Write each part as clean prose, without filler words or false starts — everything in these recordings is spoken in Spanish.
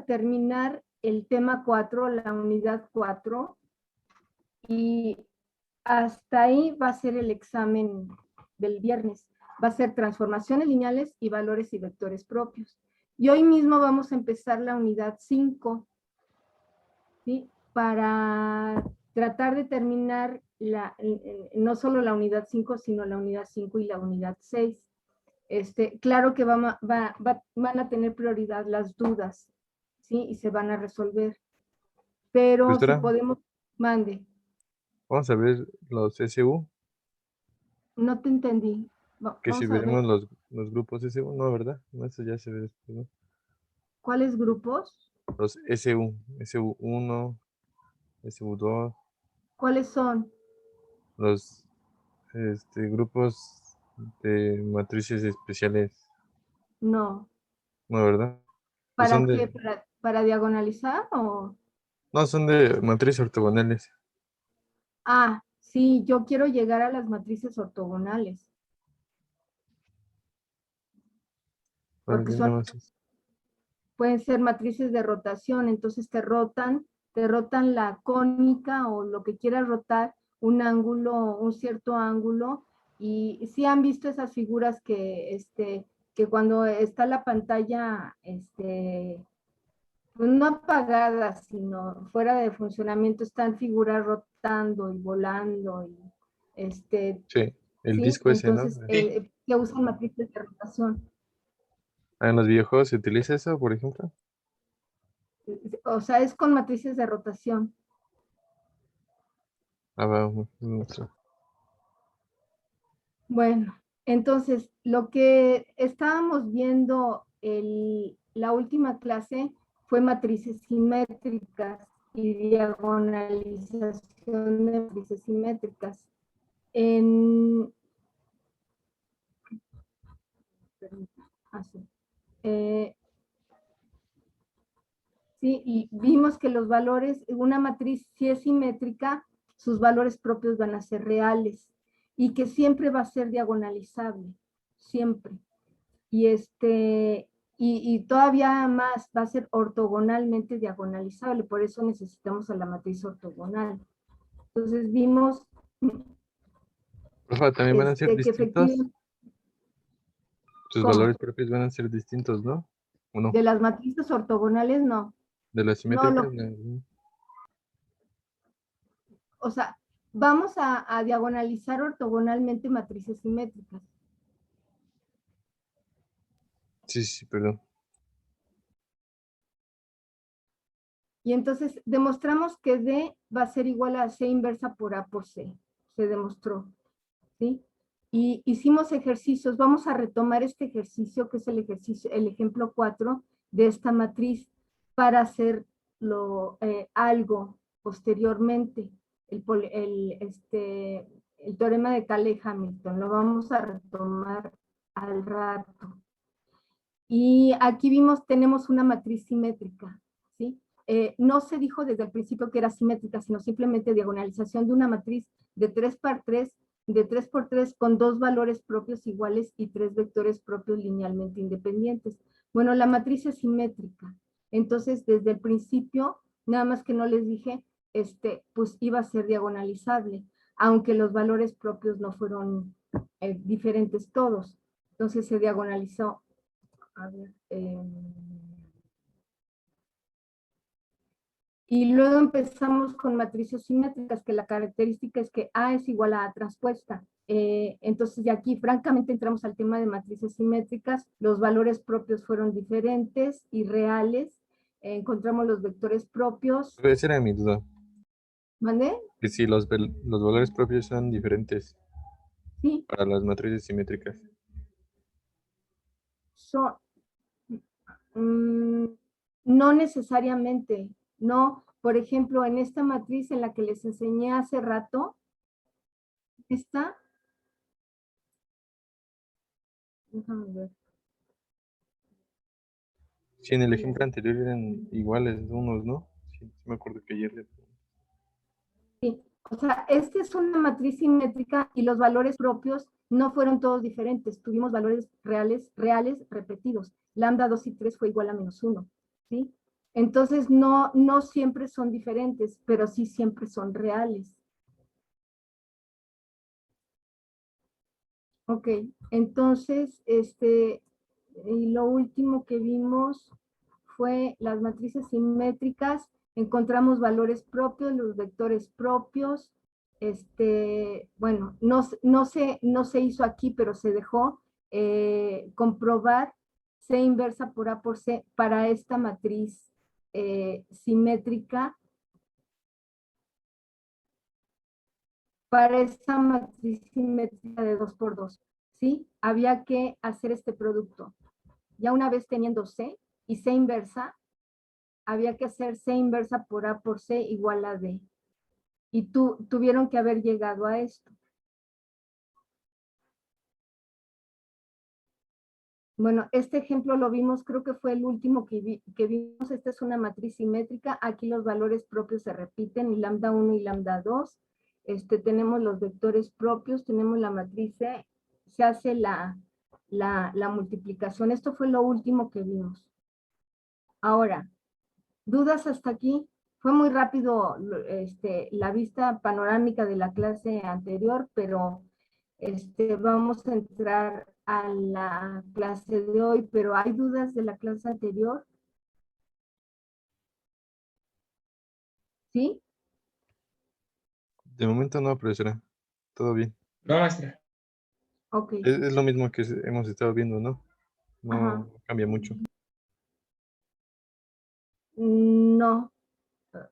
terminar el tema 4, la unidad 4, y hasta ahí va a ser el examen del viernes. Va a ser transformaciones lineales y valores y vectores propios. Y hoy mismo vamos a empezar la unidad 5, ¿sí? Para tratar de terminar no solo la unidad 5, sino la unidad 5 y la unidad 6. Claro que van a tener prioridad las dudas, ¿sí? Y se van a resolver. Pero si Profesora, podemos, mande. vamos a ver los SU, No te entendí. que si Vamos a ver. veremos los grupos SU, no, ¿verdad? No, eso ya se ve después, ¿no? ¿Cuáles grupos? Los SU, SU1, SU2, ¿Cuáles son? los grupos de matrices especiales, No. no, ¿verdad? Que son ¿Para qué? ¿Para diagonalizar o...? no, son de matrices ortogonales. Ah, sí, yo quiero llegar a las matrices ortogonales. Bueno, Porque ya son, nada más pueden ser matrices de rotación, entonces te rotan la cónica o lo que quieras rotar, un ángulo, un cierto ángulo, y sí han visto esas figuras que cuando está la pantalla, pues no apagada, sino fuera de funcionamiento, están figuras rotando y volando, y sí, el ¿sí? disco ese, ¿no? Entonces, que usan matrices de rotación. Ah, en los videojuegos se utiliza eso, por ejemplo. O sea, es con matrices de rotación. Ah, va, muestra. Bueno, entonces, lo que estábamos viendo la última clase fue matrices simétricas y diagonalización de matrices simétricas. Sí, y vimos que los valores, una matriz si es simétrica, sus valores propios van a ser reales y que siempre va a ser diagonalizable, siempre. Y todavía más va a ser ortogonalmente diagonalizable, por eso necesitamos a la matriz ortogonal. Entonces vimos Profa, también van a ser que distintos. efectivamente, Sus ¿cómo? valores propios van a ser distintos, ¿no? ¿O no? De las matrices ortogonales, no. De las No, simétricas, no. o sea, vamos a diagonalizar ortogonalmente matrices simétricas. Sí, sí, perdón. Y entonces demostramos que D va a ser igual a C inversa por A por C. Se demostró, ¿sí? Y hicimos ejercicios. Vamos a retomar este ejercicio, que es el ejemplo 4 de esta matriz, para hacerlo algo posteriormente. El teorema de Cayley-Hamilton. Lo vamos a retomar al rato. Y aquí tenemos una matriz simétrica, ¿sí? No se dijo desde el principio que era simétrica, sino simplemente diagonalización de una matriz de 3 por 3, de 3 por 3 con 2 valores propios iguales y 3 vectores propios linealmente independientes. Bueno, la matriz es simétrica. Entonces, desde el principio, nada más que no les dije, pues iba a ser diagonalizable, aunque los valores propios no fueron diferentes todos. Entonces se diagonalizó. A ver, y luego empezamos con matrices simétricas, que la característica es que A es igual a A transpuesta. Entonces, de aquí, francamente, entramos al tema de matrices simétricas. Los valores propios fueron diferentes y reales. Encontramos los vectores propios. Esa era mi duda. ¿Mandé? Que si los valores propios son diferentes Sí. para las matrices simétricas. Son, no necesariamente, no. Por ejemplo, en esta matriz en la que les enseñé hace rato, esta, déjame ver. Sí, en el ejemplo anterior eran iguales unos, ¿no? Sí, me acuerdo que ayer le... Sí, o sea, esta es una matriz simétrica y los valores propios no fueron todos diferentes. Tuvimos valores reales repetidos. Lambda 2 y 3 fue igual a -1, ¿sí? Entonces, no siempre son diferentes, pero sí siempre son reales. Ok, entonces, y lo último que vimos fue las matrices simétricas. Encontramos valores propios, los vectores propios. Bueno, no se hizo aquí, pero se dejó comprobar C inversa por A por C para esta matriz simétrica, para esta matriz simétrica de 2 por 2, ¿sí? Había que hacer este producto. Ya una vez teniendo C y C inversa, había que hacer C inversa por A por C igual a D. Y tuvieron que haber llegado a esto. Bueno, este ejemplo lo vimos, creo que fue el último que vimos. Esta es una matriz simétrica. Aquí los valores propios se repiten, y lambda 1 y lambda 2. Tenemos los vectores propios, tenemos la matriz C, se hace la multiplicación. Esto fue lo último que vimos. Ahora, ¿dudas hasta aquí? Fue muy rápido la vista panorámica de la clase anterior, pero vamos a entrar a la clase de hoy, pero ¿hay dudas de la clase anterior? ¿Sí? De momento no, profesora. Todo bien. No, maestra. Ok. Es lo mismo que hemos estado viendo, ¿no? Ajá. No cambia mucho. No.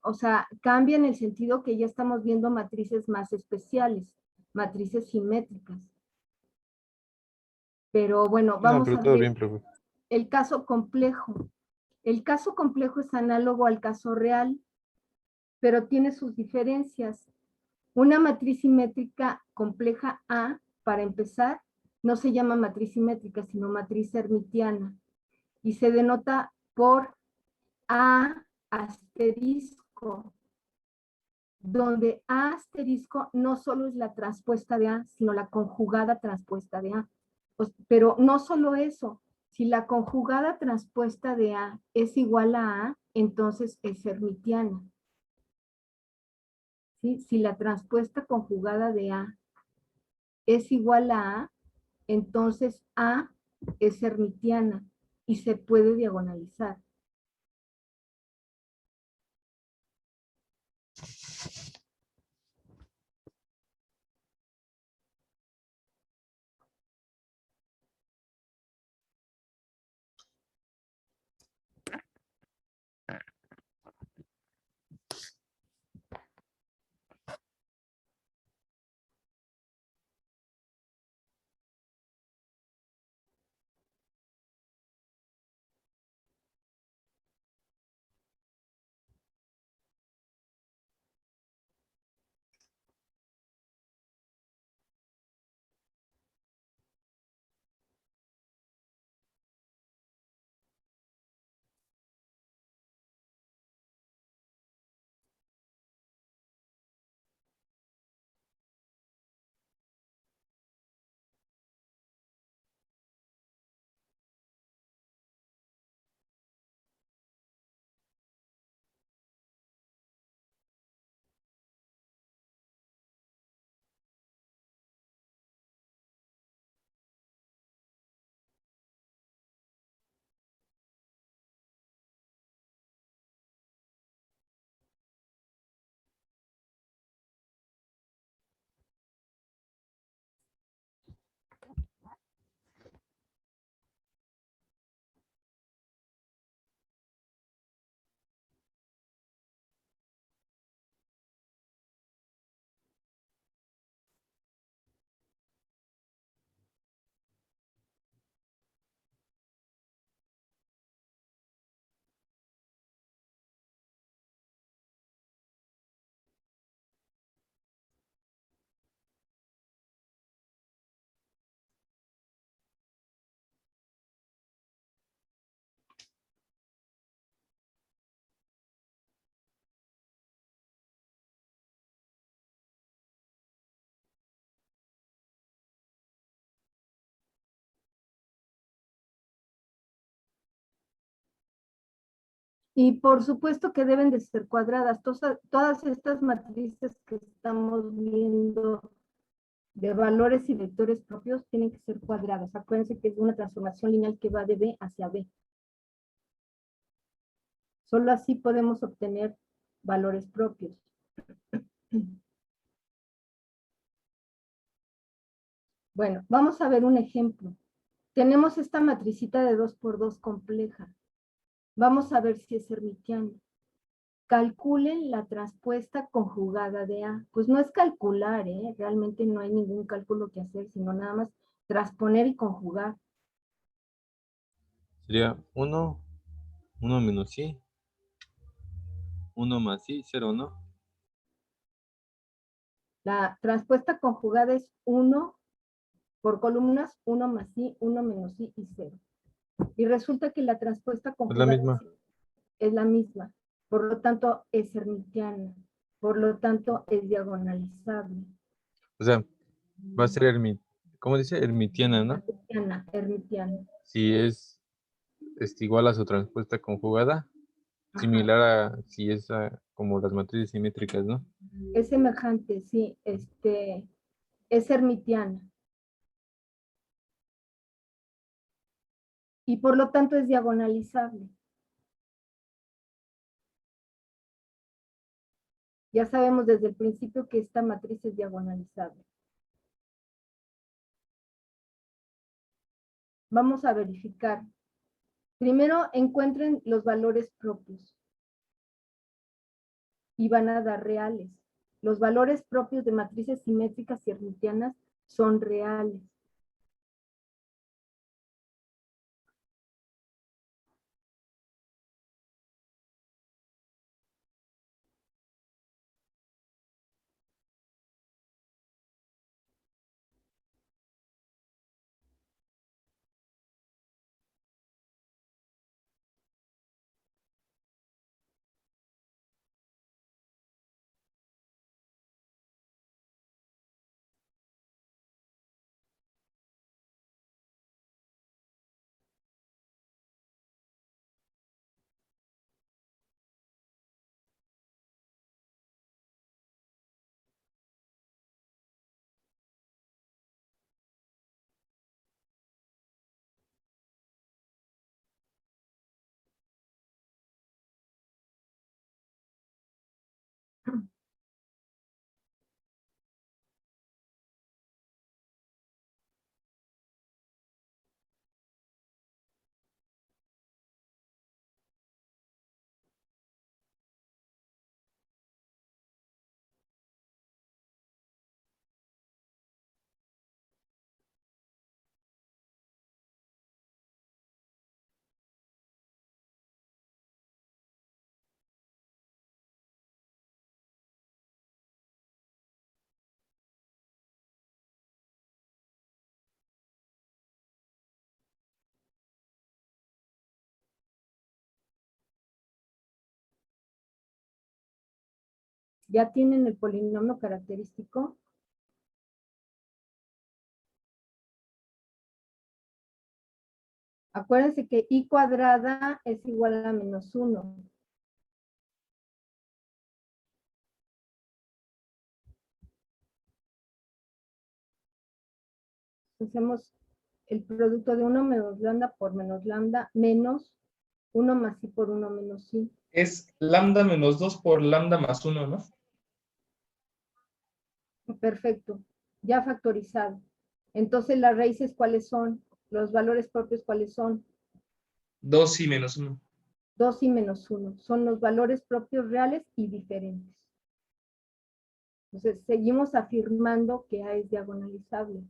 O sea, cambia en el sentido que ya estamos viendo matrices más especiales, matrices simétricas. Pero bueno, No, vamos pero a todo ver bien, profe. el caso complejo. El caso complejo es análogo al caso real, pero tiene sus diferencias. Una matriz simétrica compleja A, para empezar, no se llama matriz simétrica, sino matriz hermitiana, y se denota por A asterisco, donde A asterisco no solo es la transpuesta de A, sino la conjugada transpuesta de A. Pero no solo eso, si la conjugada transpuesta de A es igual a A, entonces es hermitiana. ¿Sí? Si la transpuesta conjugada de A es igual a A, entonces A es hermitiana y se puede diagonalizar. Y por supuesto que deben de ser cuadradas. Todas estas matrices que estamos viendo de valores y vectores propios tienen que ser cuadradas. Acuérdense que es una transformación lineal que va de B hacia B. Solo así podemos obtener valores propios. Bueno, vamos a ver un ejemplo. Tenemos esta matricita de 2 por 2 compleja. Vamos a ver si es hermitiana. Calculen la transpuesta conjugada de A. Pues no es calcular, realmente no hay ningún cálculo que hacer, sino nada más transponer y conjugar. Sería 1 menos i, 1 más i, 0, ¿no? La transpuesta conjugada es 1 por columnas, 1 más i, 1 menos i y 0. Y resulta que la transpuesta Es la conjugada misma. es la misma. Por lo tanto, es hermitiana. Por lo tanto, es diagonalizable. O sea, va a ser ¿cómo dice? Hermitiana, ¿no? Hermitiana, hermitiana. Si es igual a su transpuesta conjugada, Ajá. similar a si es como las matrices simétricas, ¿no? Es semejante, sí, es hermitiana. Y por lo tanto es diagonalizable. Ya sabemos desde el principio que esta matriz es diagonalizable. Vamos a verificar. Primero encuentren los valores propios y van a dar reales. Los valores propios de matrices simétricas y hermitianas son reales. ¿Ya tienen el polinomio característico? Acuérdense que i cuadrada es igual a menos 1. Hacemos el producto de 1 menos lambda por menos lambda menos 1 más i por 1 menos i. Es lambda menos 2 por lambda más 1, ¿no? Perfecto, ya factorizado. Entonces las raíces, ¿cuáles son? Los valores propios, ¿cuáles son? 2 y menos 1. 2 y menos 1. Son los valores propios reales y diferentes. Entonces, seguimos afirmando que A es diagonalizable.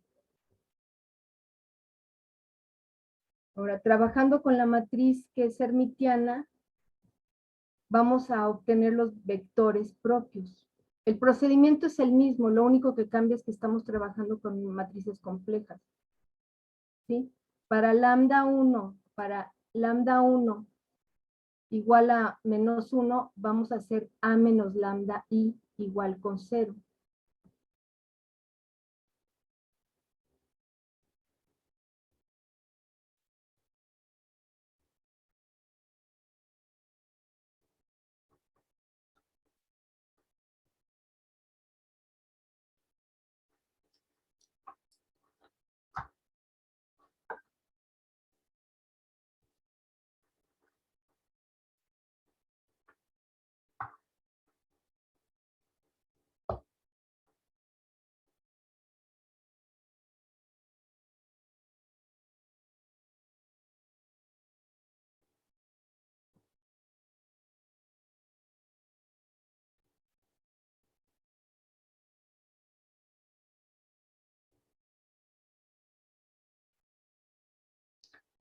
Ahora, trabajando con la matriz que es hermitiana, vamos a obtener los vectores propios. El procedimiento es el mismo, lo único que cambia es que estamos trabajando con matrices complejas. ¿Sí? Para lambda 1 igual a menos 1, vamos a hacer A menos lambda I igual con 0.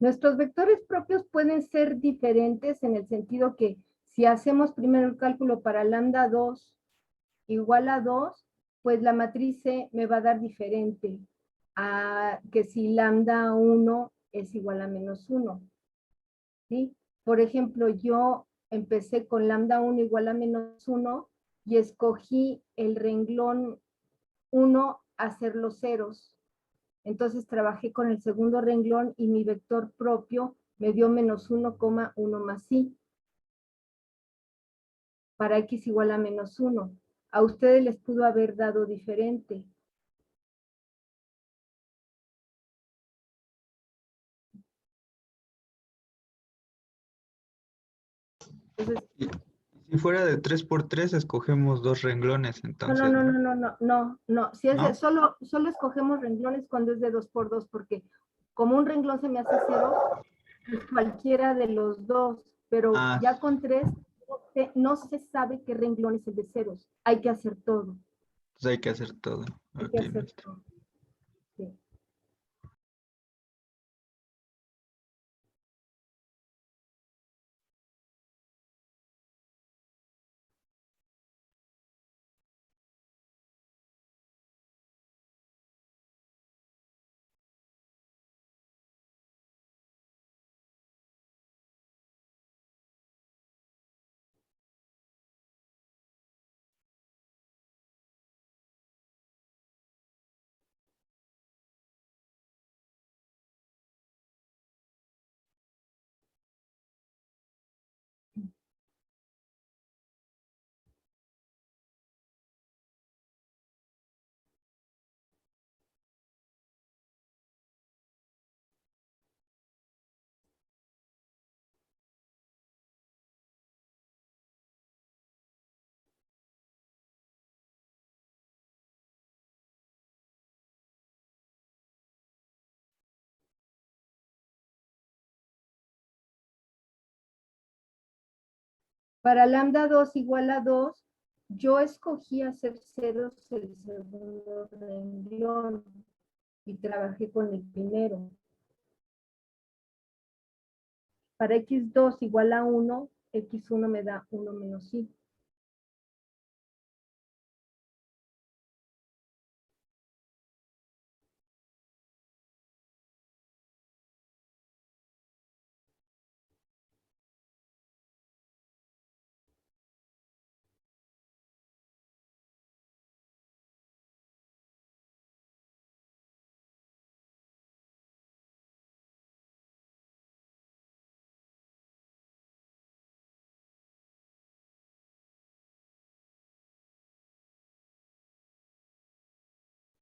Nuestros vectores propios pueden ser diferentes en el sentido que si hacemos primero el cálculo para lambda 2 igual a 2, pues la matriz C me va a dar diferente a que si lambda 1 es igual a menos 1. ¿Sí? Por ejemplo, yo empecé con lambda 1 igual a menos 1 y escogí el renglón 1 hacer los ceros. Entonces trabajé con el segundo renglón y mi vector propio me dio menos 1,1 más i para x igual a menos 1. A ustedes les pudo haber dado diferente. Entonces, Si fuera de 3 por 3, escogemos dos renglones, entonces. no. Si es ¿No? de, solo escogemos renglones cuando es de 2 por 2, porque como un renglón se me hace 0, pues cualquiera de los dos, pero ya con 3 no se sabe qué renglón es el de ceros. Hay que hacer todo. Pues hay que hacer todo. Hay Ok, que hacer maestra. todo. Sí. Para lambda 2 igual a 2, yo escogí hacer ceros el segundo renglón y trabajé con el primero. Para x2 igual a 1, x1 me da 1 menos i.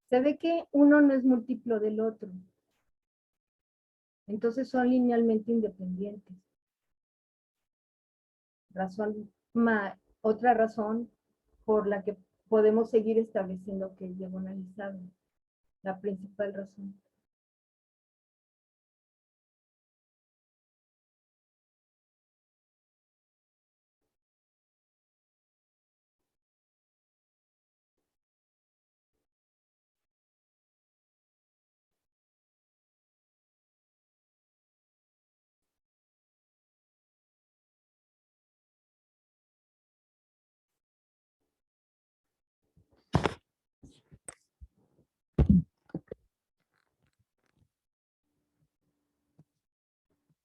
Se ve que uno no es múltiplo del otro. Entonces son linealmente independientes. Otra razón por la que podemos seguir estableciendo que es diagonalizable. La principal razón.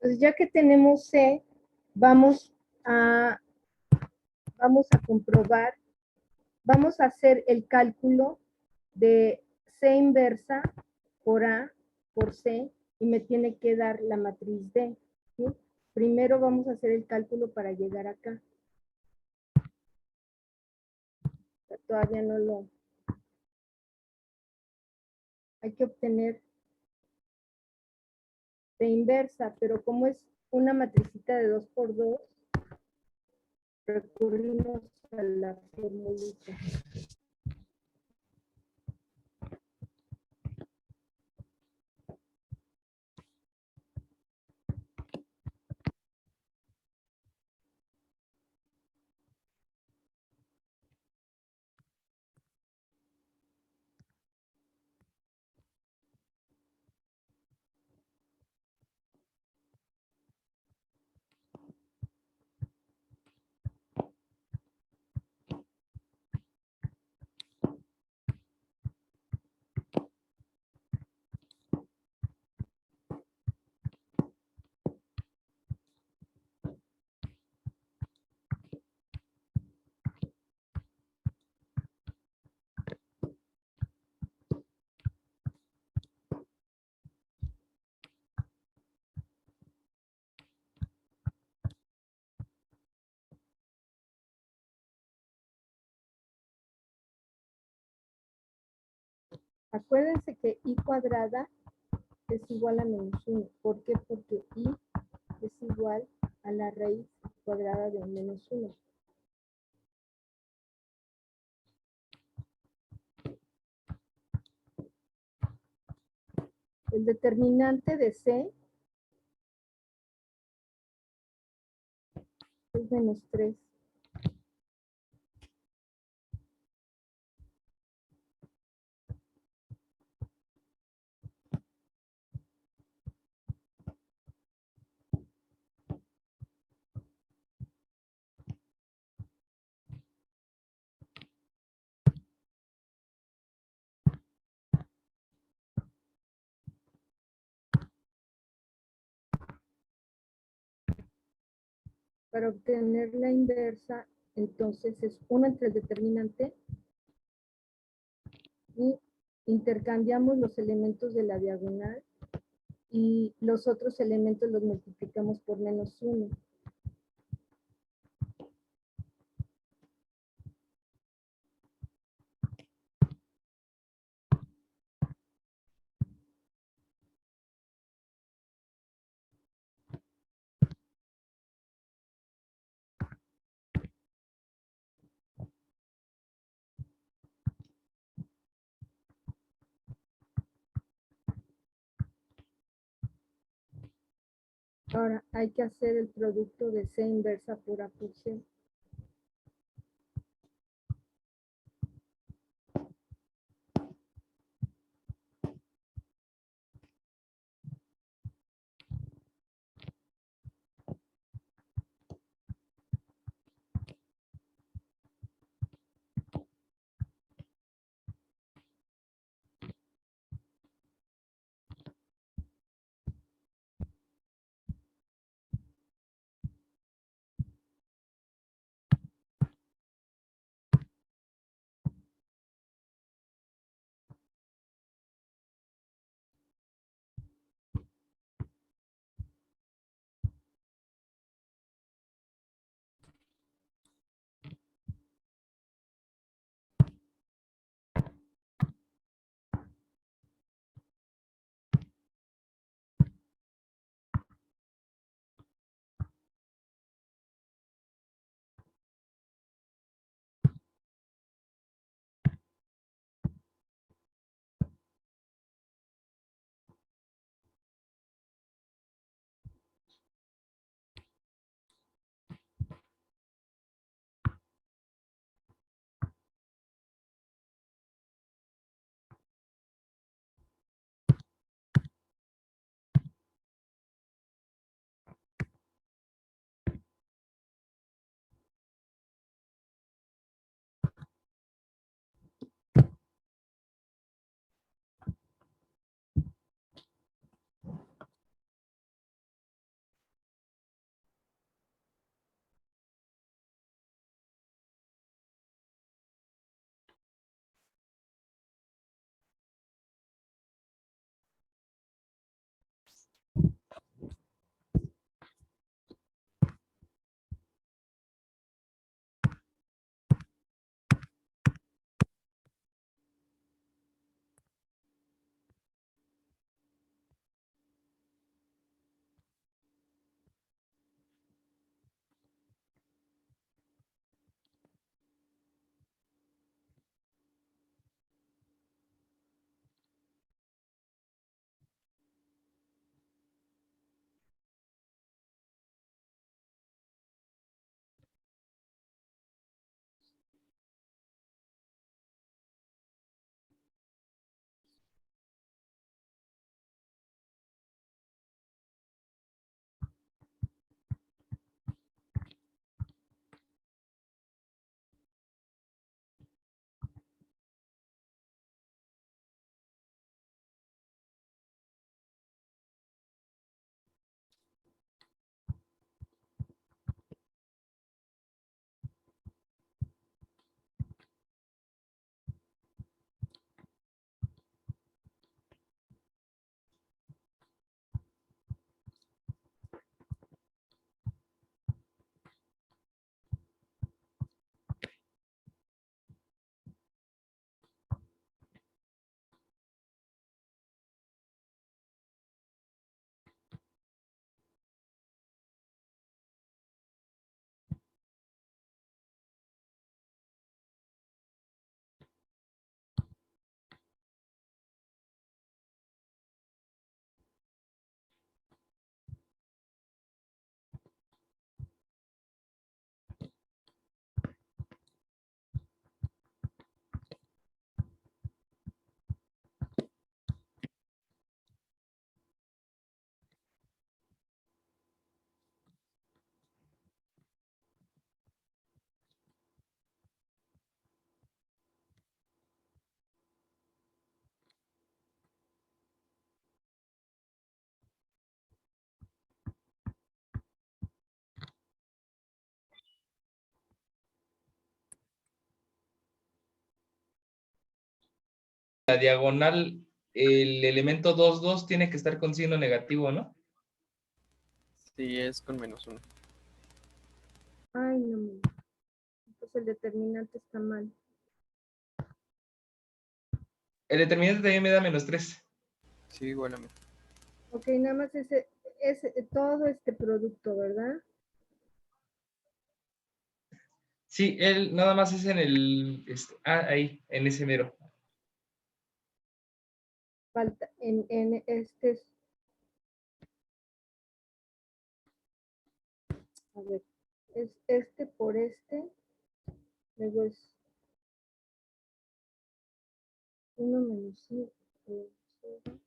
Pues ya que tenemos C, vamos a comprobar, vamos a hacer el cálculo de C inversa por A por C y me tiene que dar la matriz D. ¿Sí? Primero vamos a hacer el cálculo para llegar acá. Todavía no lo... Hay que obtener C inversa, pero como es una matricita de 2 por 2, recurrimos a la formulita. Acuérdense que I cuadrada es igual a menos 1. ¿Por qué? Porque I es igual a la raíz cuadrada de menos 1. El determinante de C es menos 3. Para obtener la inversa, entonces es 1 entre el determinante y intercambiamos los elementos de la diagonal y los otros elementos los multiplicamos por menos 1. Ahora hay que hacer el producto de C inversa por A por C. la diagonal, el elemento 2, 2 tiene que estar con signo negativo, ¿no? Sí, es con -1. Ay, no. Entonces el determinante está mal. El determinante también me da -3. Sí, igual a mí. Ok, nada más todo este producto, ¿verdad? Sí, él nada más es en el, ahí, en ese mero. Falta en este. A ver, es este por este. Luego es 1 menos I por 0,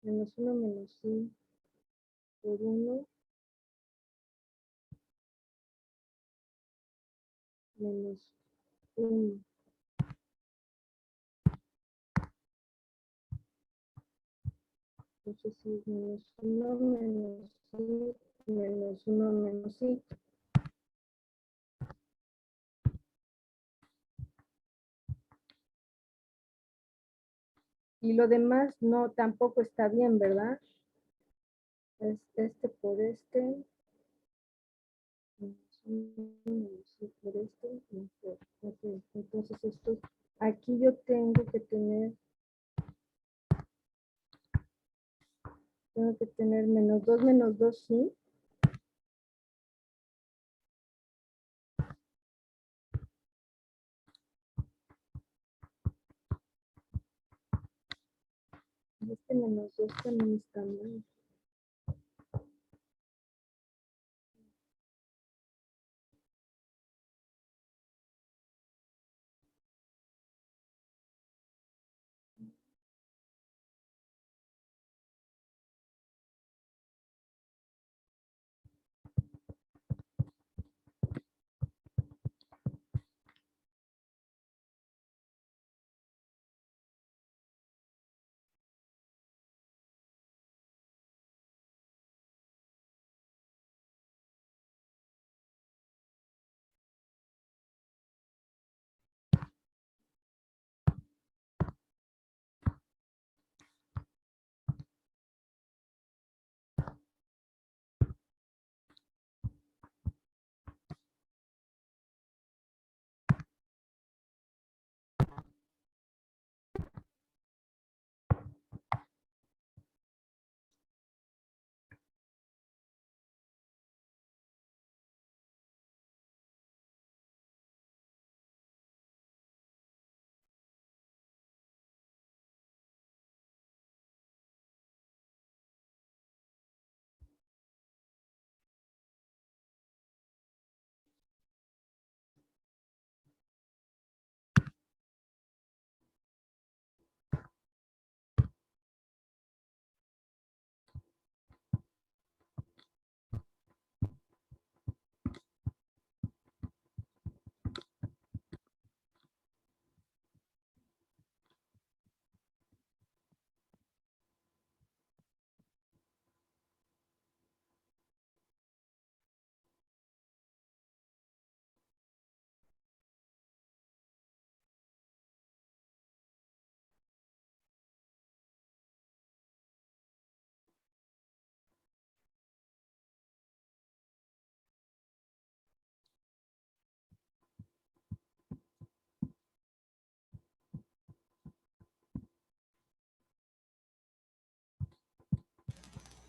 menos 1 menos I por 1 menos 1. Entonces sí es menos 1 menos I menos 1 menos I. Y lo demás no, tampoco está bien, ¿verdad? Es este por este. Menos 1 menos I por este. Ok, entonces esto, aquí yo tengo que tener menos 2, ¿sí? Este menos 2 también está mal.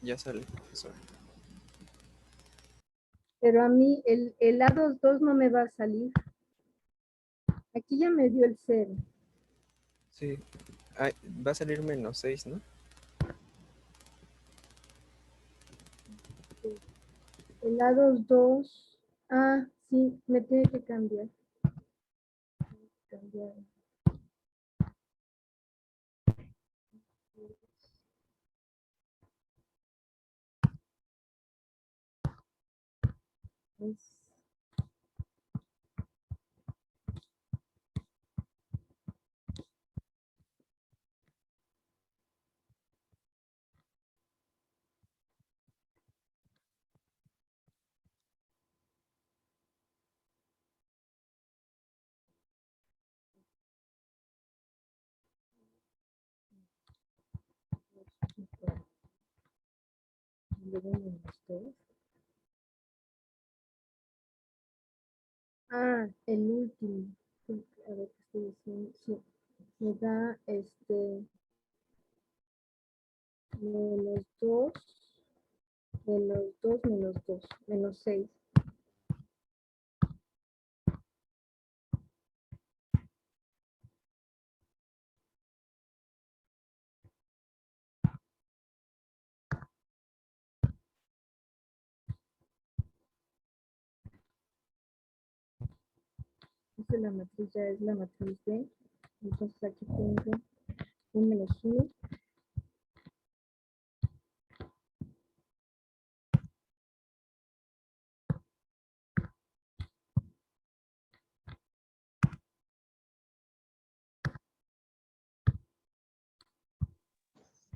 Ya sale, profesor. Pero a mí el A22 no me va a salir. Aquí ya me dio el 0. Sí. Ay, va a salir -6, ¿no? El A22. Ah, sí, me tiene que cambiar. Es luego menos 2. Ah, el último. Sí, a ver qué estoy diciendo. Sí, me da menos 2, menos 2, menos 6. La matriz ya es la matriz B. Entonces aquí tengo un menos 1.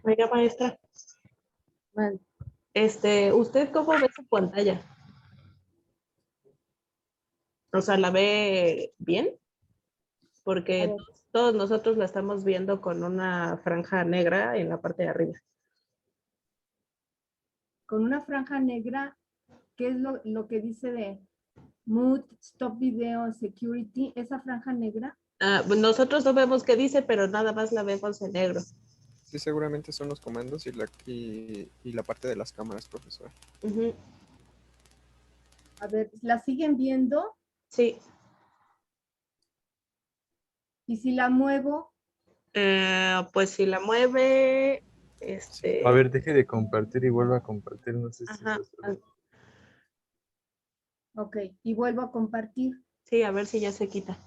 Oiga, maestra, Mal. ¿usted cómo ve su pantalla? O sea, ¿la ve bien? A Porque ver. todos nosotros la estamos viendo con una franja negra en la parte de arriba. Con una franja negra, ¿qué es lo que dice de Mood, Stop Video, Security? Esa franja negra. Ah, nosotros no vemos qué dice, pero nada más la vemos en negro. Sí, seguramente son los comandos y la parte de las cámaras, profesora. Ujú. A ver, ¿la siguen viendo? Sí. Y si la muevo, Pues si la mueve, A ver, deje de compartir y vuelva a compartir. No sé si ajá. eso es- ok, y vuelvo a compartir. Sí, a ver si ya se quita.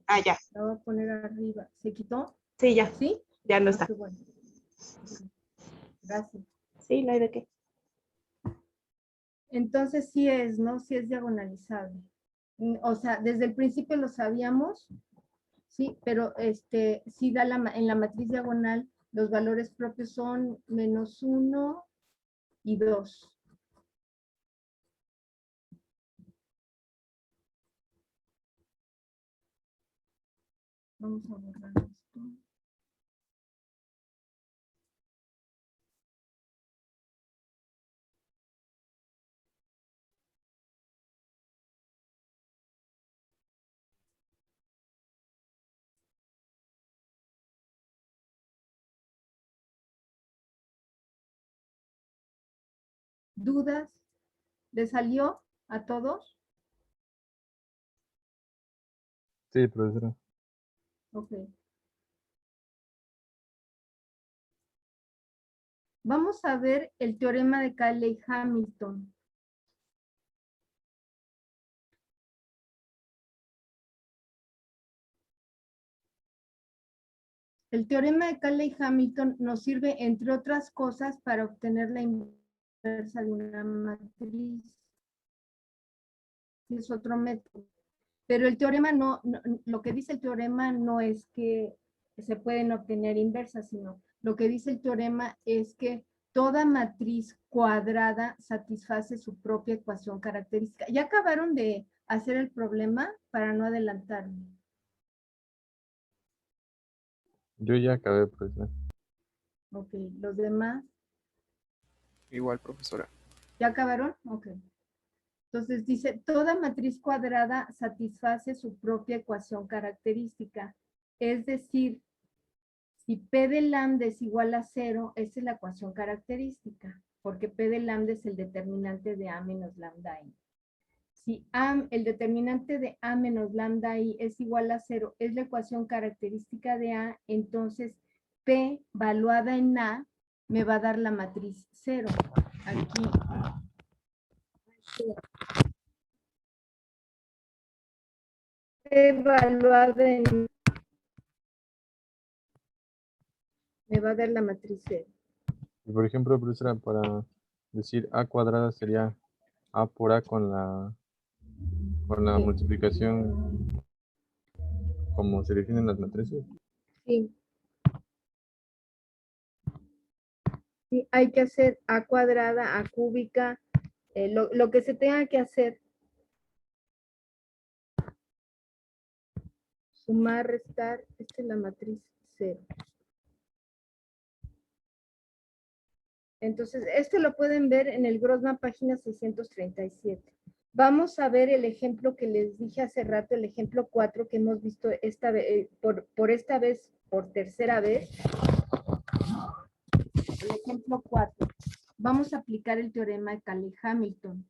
Ah, ya. La voy a poner arriba. ¿Se quitó? Sí, ya. ¿Sí? Ya no Ah, está. qué bueno. Ok, gracias. Sí, no hay de qué. Entonces sí es, ¿no? Sí es diagonalizable. O sea, desde el principio lo sabíamos, sí, pero sí da en la matriz diagonal los valores propios son menos 1 y 2. Vamos a borrar esto. ¿Dudas? ¿Le salió a todos? Sí, profesora. Ok. Vamos a ver el teorema de Cayley-Hamilton. El teorema de Cayley-Hamilton nos sirve, entre otras cosas, para obtener la inversa de una matriz. Es otro método. Pero el teorema lo que dice el teorema no es que se pueden obtener inversas, sino lo que dice el teorema es que toda matriz cuadrada satisface su propia ecuación característica. ¿Ya acabaron de hacer el problema para no adelantarme? Yo ya acabé, profesora. Ok, los demás, Igual, profesora. ¿ya acabaron? Ok. Entonces dice, toda matriz cuadrada satisface su propia ecuación característica. Es decir, si P de lambda es igual a 0, esa es la ecuación característica, porque P de lambda es el determinante de A menos lambda I. Si el determinante de A menos lambda I es igual a 0, es la ecuación característica de A, entonces P valuada en A me va a dar la matriz 0. Aquí. P valuada en me va a dar la matriz 0. Y por ejemplo, profesora, para decir A cuadrada sería A por A con la Sí. multiplicación como se definen las matrices. Sí. Sí, hay que hacer A cuadrada, A cúbica, lo que se tenga que hacer. Sumar, restar, esta es la matriz 0. Entonces, esto lo pueden ver en el Grossman, página 637. Vamos a ver el ejemplo que les dije hace rato, el ejemplo 4 que hemos visto esta vez, por esta vez, por tercera vez. El ejemplo 4. Vamos a aplicar el teorema de Cayley-Hamilton.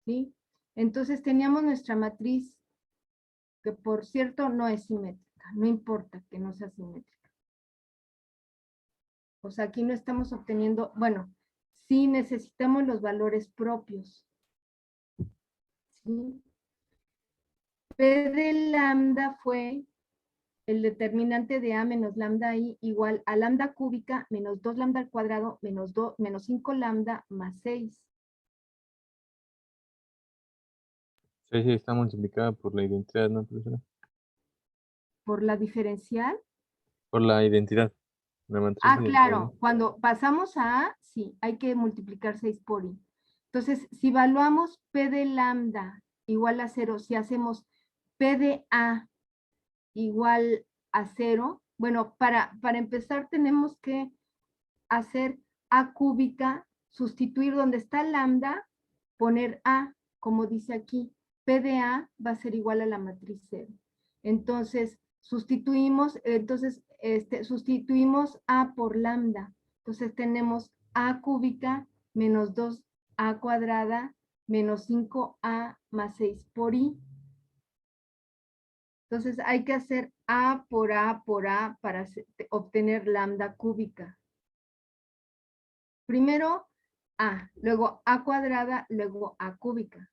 ¿Sí? Entonces, teníamos nuestra matriz, que por cierto no es simétrica, no importa que no sea simétrica. O sea, aquí no estamos obteniendo, bueno, sí necesitamos los valores propios. ¿Sí? P de lambda fue el determinante de A menos lambda I igual a lambda cúbica menos 2 lambda al cuadrado menos 5 lambda más 6. Sí, sí, está multiplicada por la identidad, ¿no, profesora? ¿Por la diferencial? Por la identidad. La matriz Ah, identidad, claro, ¿no? cuando pasamos a A, sí, hay que multiplicar 6 por I. Entonces, si evaluamos P de lambda igual a 0, si hacemos P de A igual a 0, bueno, para empezar tenemos que hacer A cúbica, sustituir donde está lambda, poner A, como dice aquí, P de A va a ser igual a la matriz 0. Entonces, sustituimos A por lambda. Entonces tenemos A cúbica menos 2A cuadrada menos 5A más 6 por I. Entonces hay que hacer A por A por A para obtener lambda cúbica. Primero A, luego A cuadrada, luego A cúbica.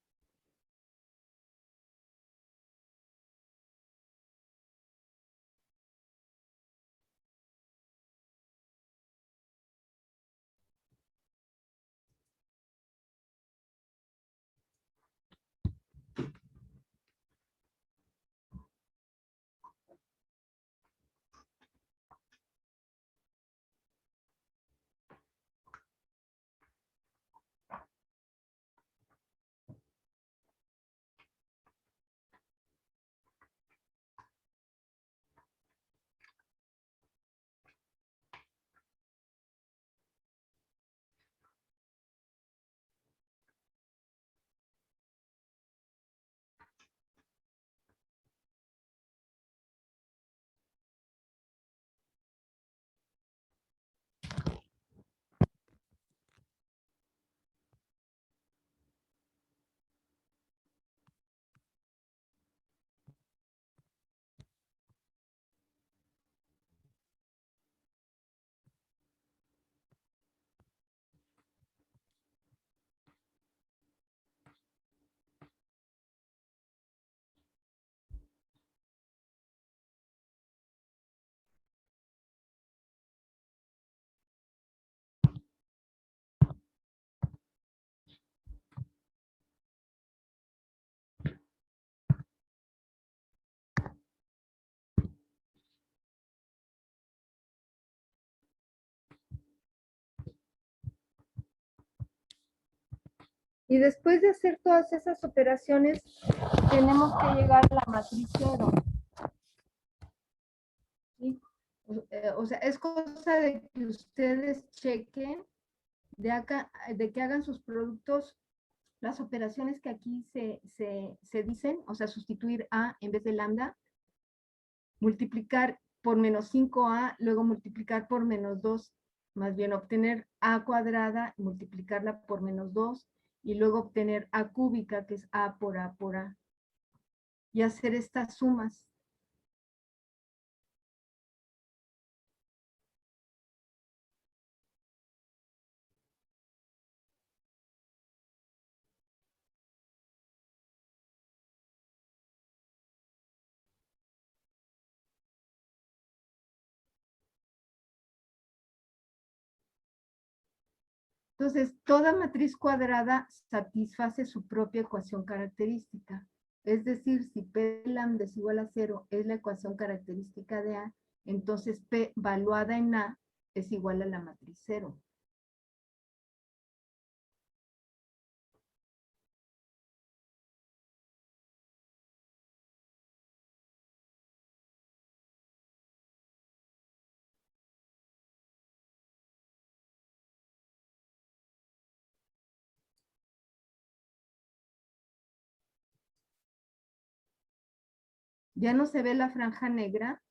Y después de hacer todas esas operaciones, tenemos que llegar a la matriz 0. ¿Sí? O sea, es cosa de que ustedes chequen, de que hagan sus productos, las operaciones que aquí se dicen, o sea, sustituir A en vez de lambda, multiplicar por menos 5A, luego multiplicar por menos 2, más bien obtener A cuadrada, multiplicarla por menos 2, y luego obtener A cúbica, que es A por A por A. Y hacer estas sumas. Entonces, toda matriz cuadrada satisface su propia ecuación característica. Es decir, si P lambda es igual a 0 es la ecuación característica de A, entonces P valuada en A es igual a la matriz 0. ¿Ya no se ve la franja negra?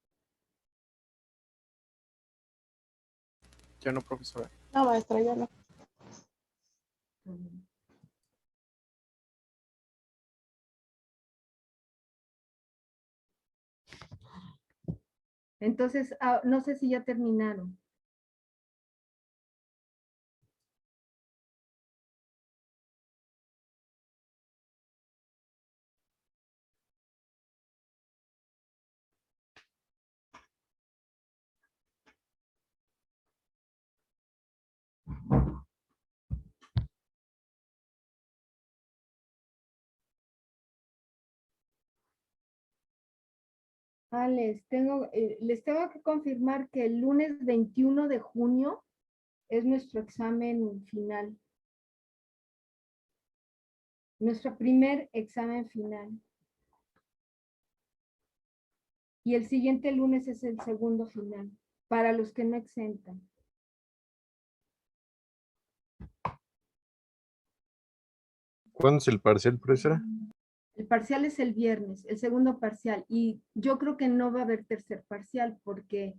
Ya no, profesora. No, maestra, ya no. Entonces, no sé si ya terminaron. Les tengo que confirmar que el lunes 21 de junio es nuestro examen final. Nuestro primer examen final. Y el siguiente lunes es el segundo final, para los que no exentan. ¿Cuándo es el parcial, profesora? El parcial es el viernes, el segundo parcial. Y yo creo que no va a haber tercer parcial, porque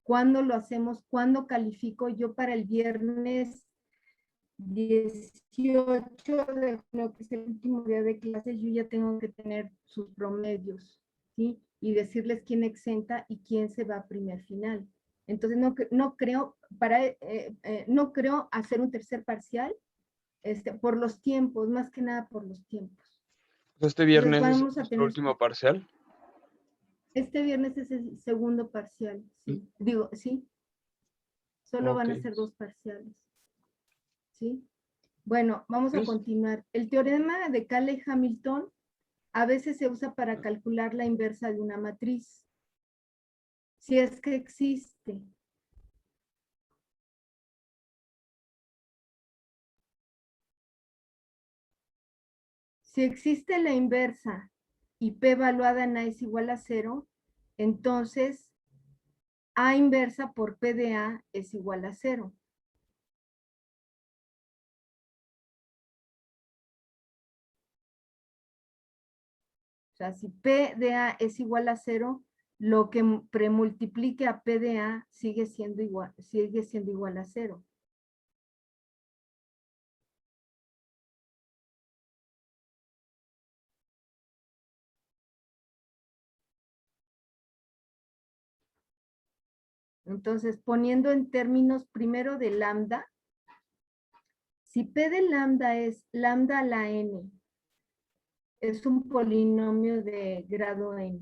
¿cuándo lo hacemos? ¿Cuándo califico? Yo para el viernes 18 de junio, que es el último día de clases, yo ya tengo que tener sus promedios, ¿sí? Y decirles quién exenta y quién se va a primer final. Entonces no creo hacer un tercer parcial por los tiempos, más que nada por los tiempos. Este viernes es vamos a nuestro tener- último parcial. Este viernes es el segundo parcial, sí. Digo, sí. Solo van a Ok. ser 2 parciales. ¿Sí? Bueno, vamos a Es- continuar. El teorema de Cayley-Hamilton a veces se usa para calcular la inversa de una matriz. Si es que existe. Si existe la inversa y P evaluada en A es igual a 0, entonces A inversa por P de A es igual a 0. O sea, si P de A es igual a 0, lo que premultiplique a P de A sigue siendo igual a 0. Entonces, poniendo en términos primero de lambda, si P de lambda es lambda a la n, es un polinomio de grado n.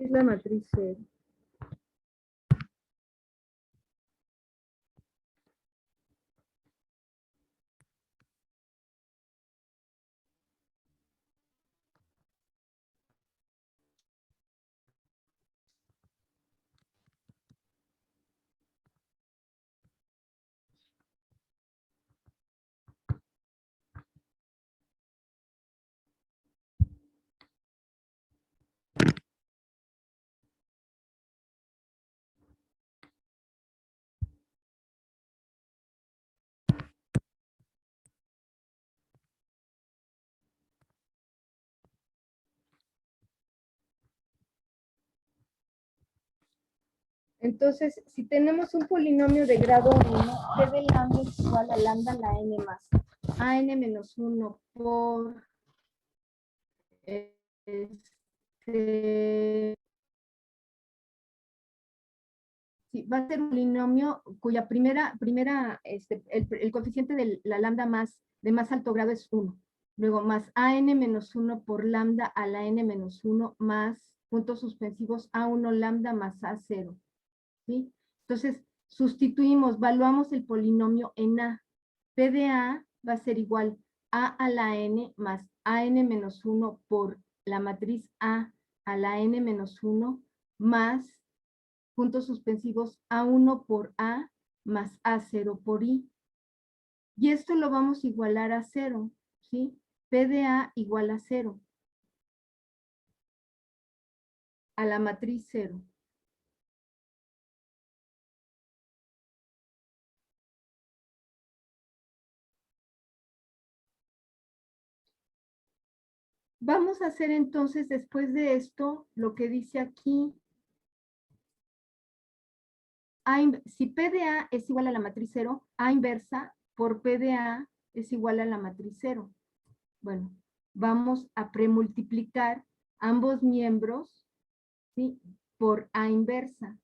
Es la matriz C. Entonces, si tenemos un polinomio de grado n, P de lambda es igual a lambda a la n más an menos 1 por Sí, va a ser un polinomio cuya el coeficiente de la lambda de más alto grado es 1. Luego más an menos 1 por lambda a la n menos 1 más puntos suspensivos a1 lambda más a0. ¿Sí? Entonces, sustituimos, valuamos el polinomio en a. P de a va a ser igual a la n más an menos 1 por la matriz a la n menos 1 más puntos suspensivos a1 por a más a0 por i. Y esto lo vamos a igualar a 0, ¿sí? P de a igual a 0. A la matriz 0. Vamos a hacer entonces después de esto lo que dice aquí. Si P de A es igual a la matriz 0, A inversa por P de A es igual a la matriz 0. Bueno, vamos a premultiplicar ambos miembros, ¿sí? Por A inversa.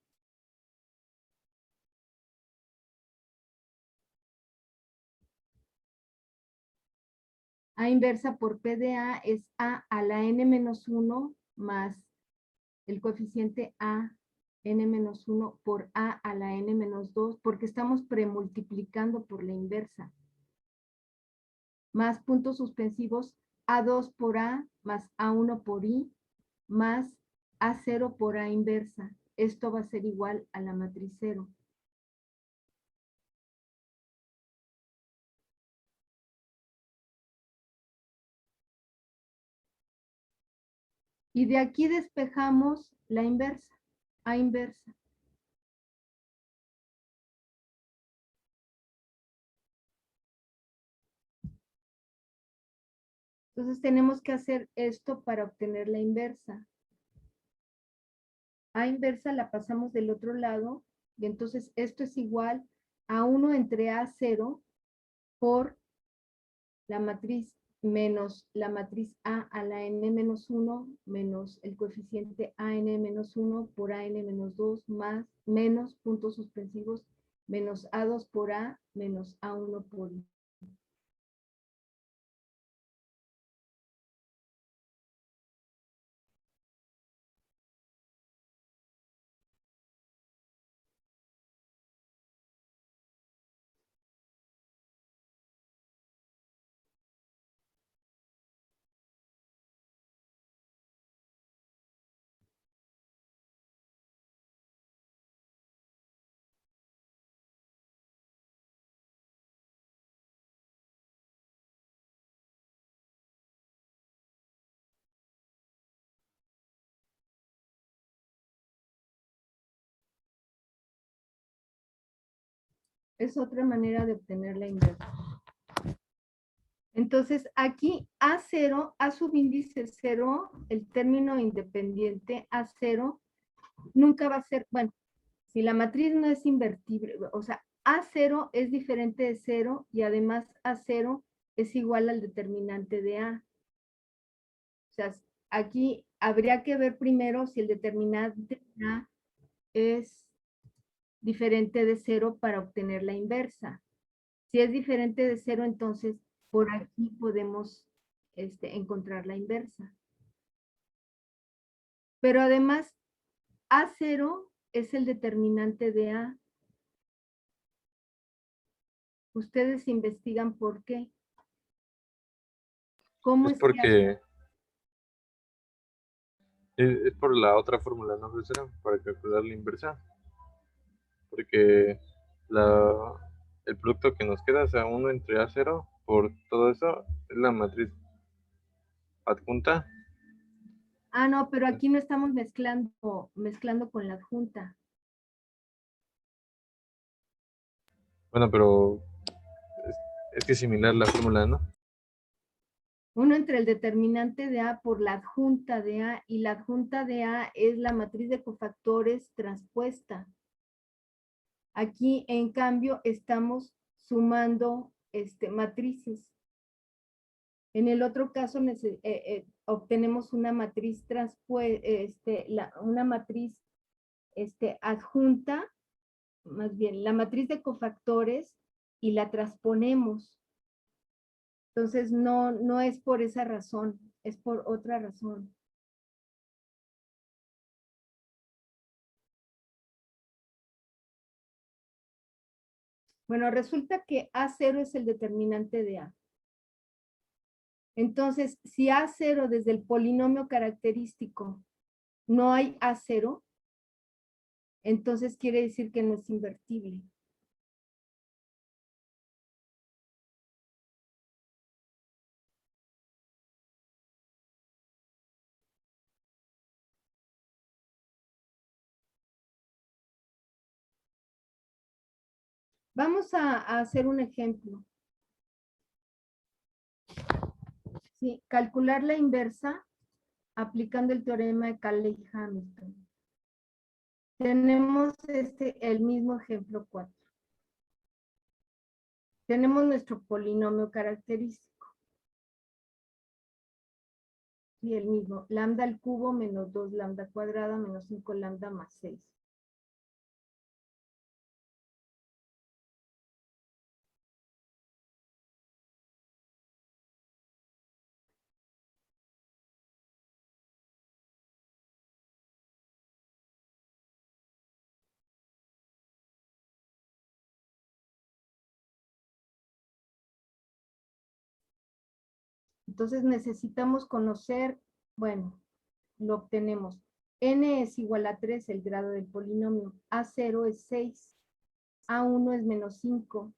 A inversa por P de A es A la n menos 1 más el coeficiente A n-1 por a la n-2, porque estamos premultiplicando por la inversa. Más puntos suspensivos, a2 por a, más a1 por i, más a0 por a inversa. Esto va a ser igual a la matriz 0. Y de aquí despejamos la inversa, a inversa. Entonces tenemos que hacer esto para obtener la inversa. A inversa la pasamos del otro lado, y entonces esto es igual a 1 entre A0 por la matriz menos la matriz a la n-1 menos el coeficiente an-1 por an-2 más menos puntos suspensivos menos a2 por a menos a1 por i. Es otra manera de obtener la inversa. Entonces, aquí A0, A subíndice 0, el término independiente A0, nunca va a ser, bueno, si la matriz no es invertible, o sea, A0 es diferente de 0 y además A0 es igual al determinante de A. O sea, aquí habría que ver primero si el determinante de A es diferente de 0 para obtener la inversa. Si es diferente de 0, entonces por aquí podemos encontrar la inversa. Pero además, A0 es el determinante de A. Ustedes investigan por qué. ¿Cómo Es es porque es por la otra fórmula, ¿no, profesora? Para calcular la inversa. Porque el producto que nos queda, o sea, 1 entre A0 por todo eso, es la matriz adjunta. Ah, no, pero aquí no estamos mezclando con la adjunta. Bueno, pero es que es similar la fórmula, ¿no? 1 entre el determinante de A por la adjunta de A, y la adjunta de A es la matriz de cofactores transpuesta. Aquí, en cambio, estamos sumando matrices. En el otro caso obtenemos una matriz una matriz adjunta, más bien la matriz de cofactores, y la transponemos. Entonces no es por esa razón, es por otra razón. Bueno, resulta que A0 es el determinante de A. Entonces, si A0 desde el polinomio característico no hay A0, entonces quiere decir que no es invertible. Vamos a hacer un ejemplo. Sí, calcular la inversa aplicando el teorema de Cayley-Hamilton. Tenemos el mismo ejemplo 4. Tenemos nuestro polinomio característico. Y el mismo, lambda al cubo menos 2 lambda cuadrada menos 5 lambda más 6. Entonces necesitamos conocer, bueno, lo obtenemos. N es igual a 3, el grado del polinomio. A0 es 6. A1 es menos 5.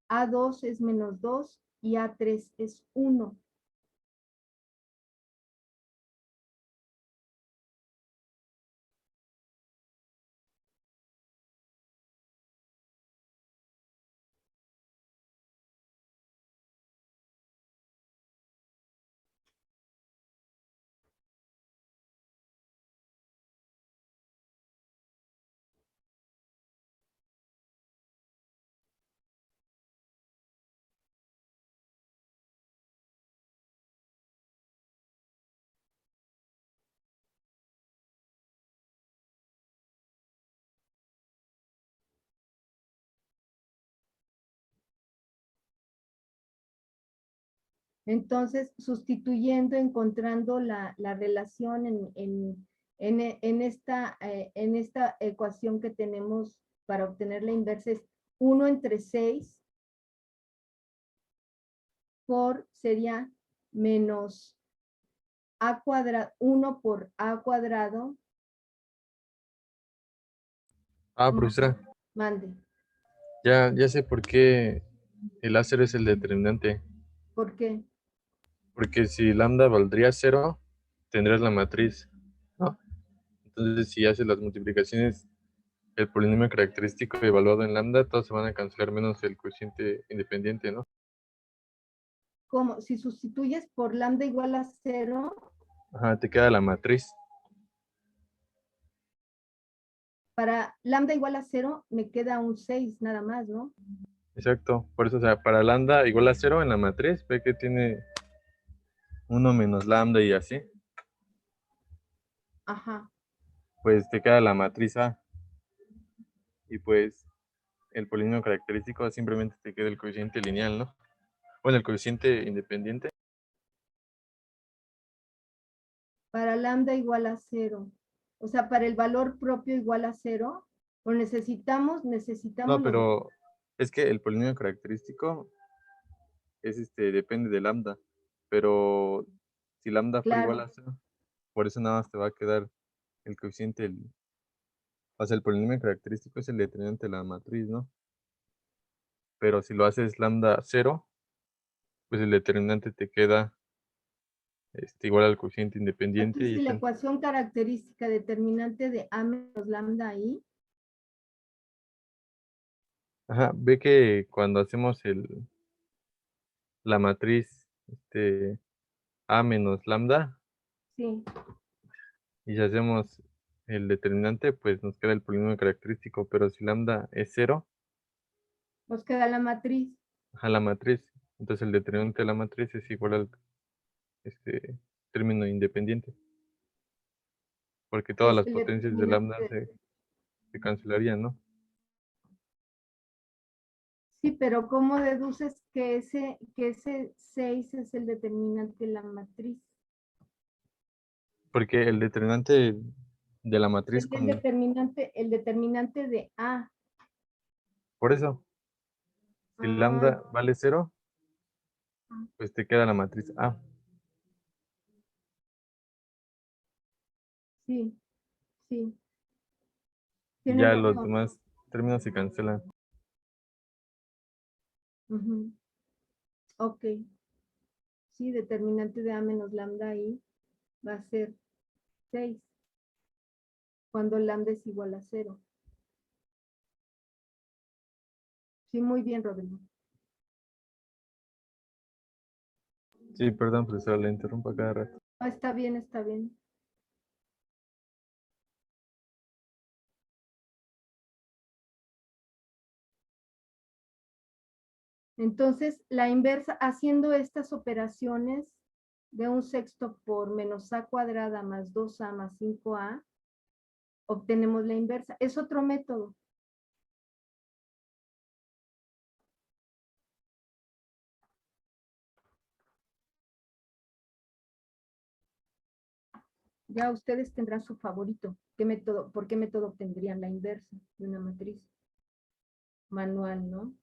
A2 es menos 2 y A3 es 1. Entonces, sustituyendo, encontrando la relación en esta ecuación que tenemos para obtener la inversa es 1 entre 6 sería menos a cuadrado, 1 por a cuadrado. Profesora, Mande. ya sé por qué el A0 es el determinante. ¿Por qué? Porque si lambda valdría 0, tendrías la matriz, ¿no? Entonces, si haces las multiplicaciones, el polinomio característico evaluado en lambda, todos se van a cancelar menos el cociente independiente, ¿no? ¿Cómo? Si sustituyes por lambda igual a 0, Ajá, te queda la matriz. para lambda igual a 0 me queda un 6 nada más, ¿no? Exacto. Por eso, o sea, para lambda igual a 0 en la matriz, ve que tiene 1 menos lambda y así. Ajá. Pues te queda la matriz A. Y pues el polinomio característico simplemente te queda el coeficiente lineal, ¿no? Bueno, el coeficiente independiente. Para lambda igual a 0. O sea, para el valor propio igual a 0, o necesitamos No, pero es que el polinomio característico depende de lambda. Pero si lambda fuera igual a 0, por eso nada más te va a quedar el coeficiente, o sea, el polinomio característico es el determinante de la matriz, ¿no? Pero si lo haces lambda 0, pues el determinante te queda igual al cociente independiente. Aquí sí, la ecuación característica determinante de A menos lambda I. Ajá, ve que cuando hacemos la matriz A menos lambda, Sí. y si hacemos el determinante, pues nos queda el polinomio característico, pero si lambda es 0, Nos queda la matriz. a la matriz, Entonces el determinante de la matriz es igual al término independiente. Porque todas las El potencias de lambda determinante. se cancelarían, ¿no? Sí, pero ¿cómo deduces que ese 6 es el determinante de la matriz? Porque el determinante de la matriz Es con... el determinante de A. Por eso, si lambda vale 0, pues te queda la matriz A. Sí, sí. Y Tienes ya los razón. demás términos se cancelan. Ujú. Ok. Sí, determinante de A menos lambda I va a ser 6. Cuando lambda es igual a 0. Sí, muy bien, Rodrigo. Sí, perdón, profesor, le interrumpo a cada rato. Ah, está bien, está bien. Entonces, la inversa, haciendo estas operaciones de un sexto por menos a cuadrada más 2a más 5a, obtenemos la inversa. Es otro método. Ya ustedes tendrán su favorito. ¿Qué método, por qué método obtendrían la inversa de una matriz? Manual, ¿no?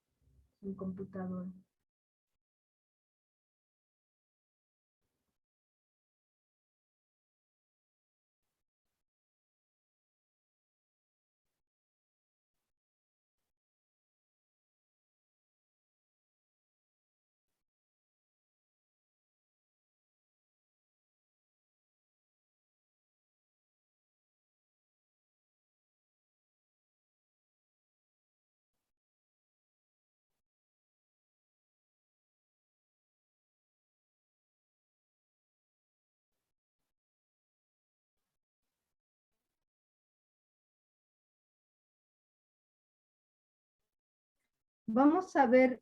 En computadora. Vamos a ver,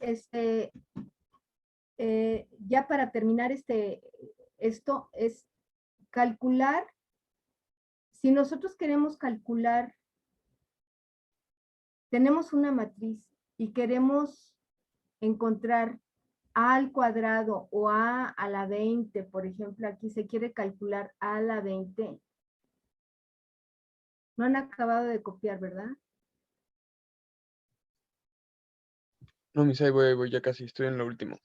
ya para terminar esto es calcular, si nosotros queremos calcular, tenemos una matriz y queremos encontrar a al cuadrado o a la 20, por ejemplo, aquí se quiere calcular a la 20. No han acabado de copiar, ¿verdad? No, mis ahí voy, ya casi, estoy en lo último.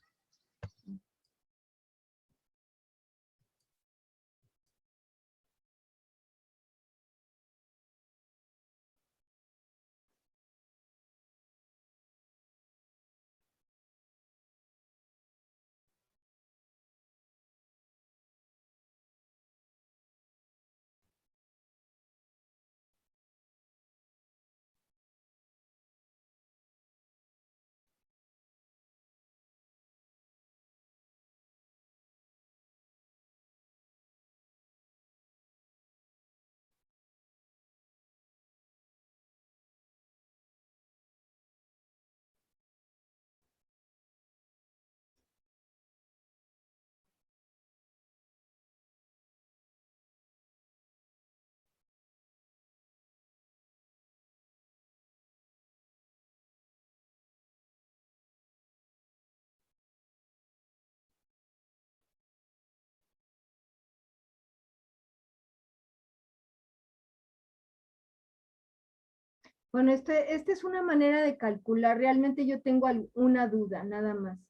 Bueno, esta es una manera de calcular. Realmente yo tengo una duda, nada más.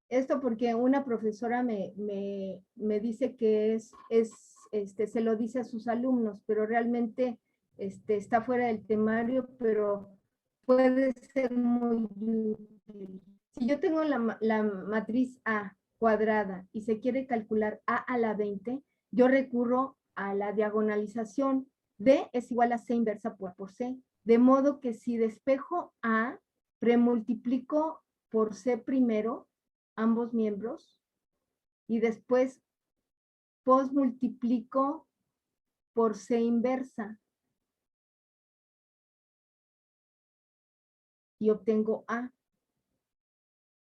Esto porque una profesora me dice que se lo dice a sus alumnos, pero realmente está fuera del temario, pero puede ser muy útil. Si yo tengo la matriz A cuadrada y se quiere calcular A a la 20, yo recurro a la diagonalización. D es igual a C inversa por C. De modo que si despejo A, premultiplico por C primero, ambos miembros, y después postmultiplico por C inversa y obtengo A.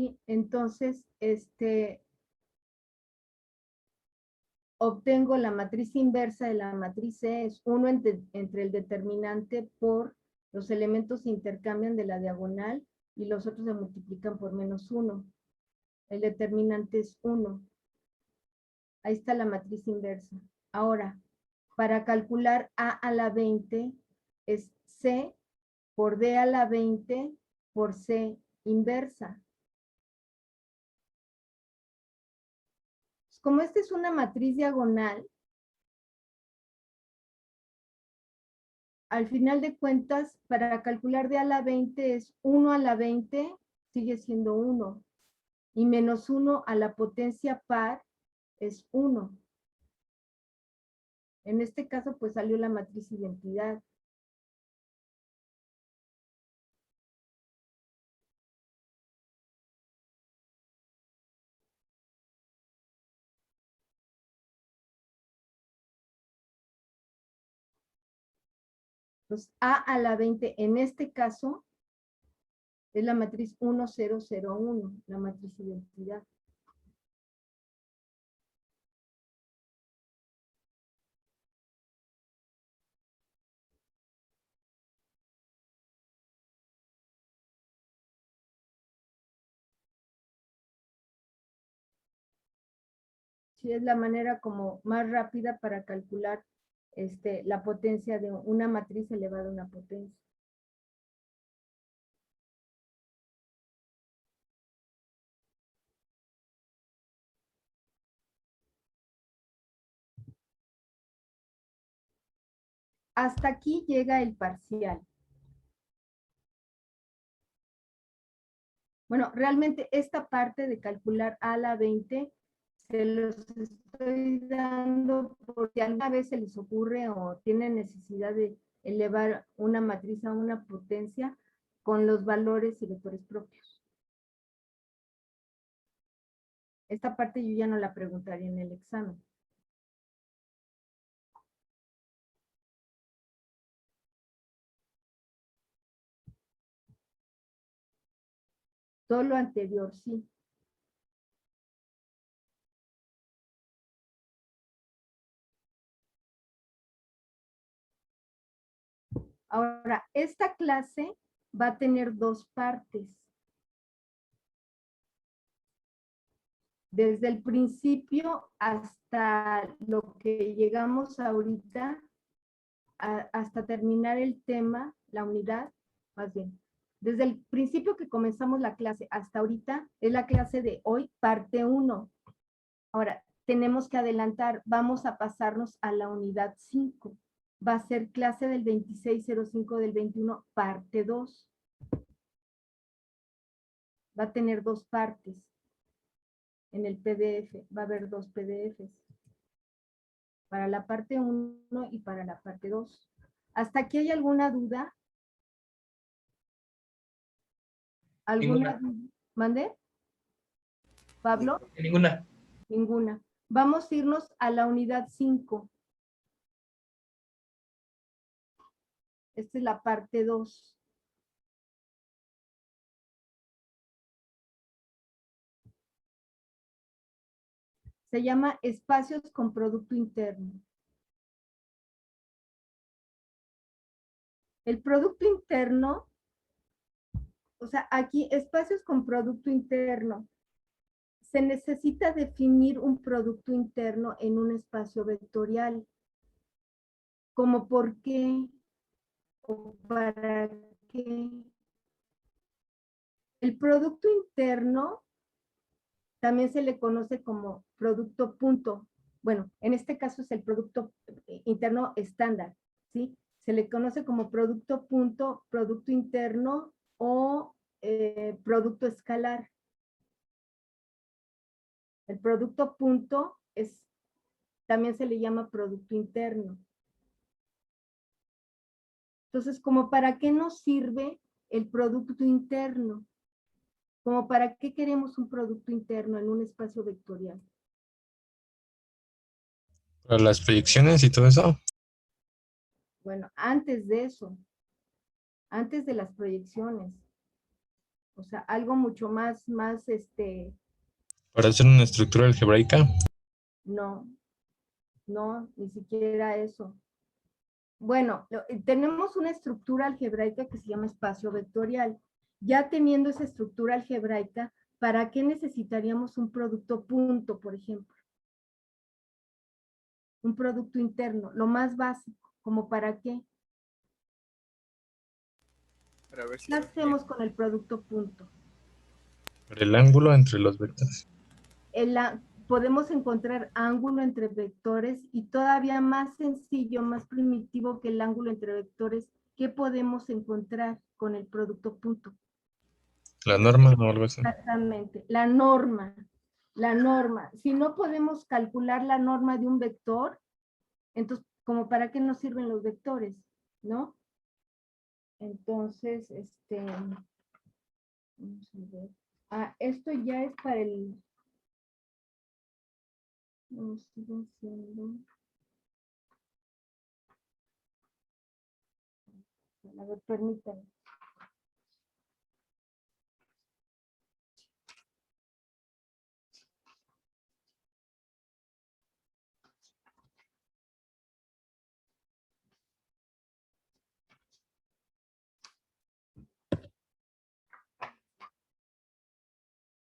¿sí? Entonces, obtengo la matriz inversa de la matriz C, es 1 entre el determinante por los elementos se intercambian de la diagonal y los otros se multiplican por -1. El determinante es 1. Ahí está la matriz inversa. Ahora, para calcular A a la 20 es C por D a la 20 por C inversa. Como esta es una matriz diagonal, al final de cuentas, para calcular D a la 20 es 1 a la 20, sigue siendo 1. Y -1 a la potencia par es 1. En este caso, pues salió la matriz identidad. Entonces, A a la 20, en este caso, es la matriz 1001, la matriz identidad. Sí, es la manera como más rápida para calcular la potencia de una matriz elevada a una potencia. Hasta aquí llega el parcial. Bueno, realmente esta parte de calcular a la 20 se los estoy dando porque alguna vez se les ocurre o tienen necesidad de elevar una matriz a una potencia con los valores y vectores propios. Esta parte yo ya no la preguntaría en el examen. Todo lo anterior, sí. Ahora, esta clase va a tener dos partes. Desde el principio hasta lo que llegamos ahorita, hasta terminar el tema, la unidad, más bien. Desde el principio que comenzamos la clase hasta ahorita, es la clase de hoy, parte 1. Ahora, tenemos que adelantar, vamos a pasarnos a la unidad 5. Va a ser clase del 2605 del 21, parte 2. Va a tener dos partes. En el PDF, va a haber dos PDFs. Para la parte 1 y para la parte 2. ¿Hasta aquí hay alguna duda? ¿Alguna duda? ¿Mande? ¿Pablo? Ninguna. Ninguna. Vamos a irnos a la unidad 5. Esta es la parte 2. Se llama espacios con producto interno. El producto interno, o sea, aquí espacios con producto interno. Se necesita definir un producto interno en un espacio vectorial. ¿Como por qué? ¿O para qué? El producto interno también se le conoce como producto punto. Bueno, en este caso es el producto interno estándar, ¿sí? Se le conoce como producto punto, producto interno o producto escalar. El producto punto también se le llama producto interno. Entonces, ¿como para qué nos sirve el producto interno? ¿Como para qué queremos un producto interno en un espacio vectorial? Para las proyecciones y todo eso. Bueno, antes de eso, antes de las proyecciones. O sea, algo mucho más, Para hacer una estructura algebraica. no, ni siquiera eso. Bueno, tenemos una estructura algebraica que se llama espacio vectorial. Ya teniendo esa estructura algebraica, ¿para qué necesitaríamos un producto punto, por ejemplo? Un producto interno, lo más básico, ¿como para qué? Para ver si ¿Qué son hacemos con el producto punto? El ángulo entre los vectores. Podemos encontrar ángulo entre vectores y todavía más sencillo, más primitivo que el ángulo entre vectores. ¿Qué podemos encontrar con el producto punto? La norma o algo así. Exactamente, la norma. La norma. Si no podemos calcular la norma de un vector, entonces, ¿como para qué nos sirven los vectores? ¿No? Entonces, vamos a ver. Esto ya es para el... No, siguen siendo... A ver, permítanme.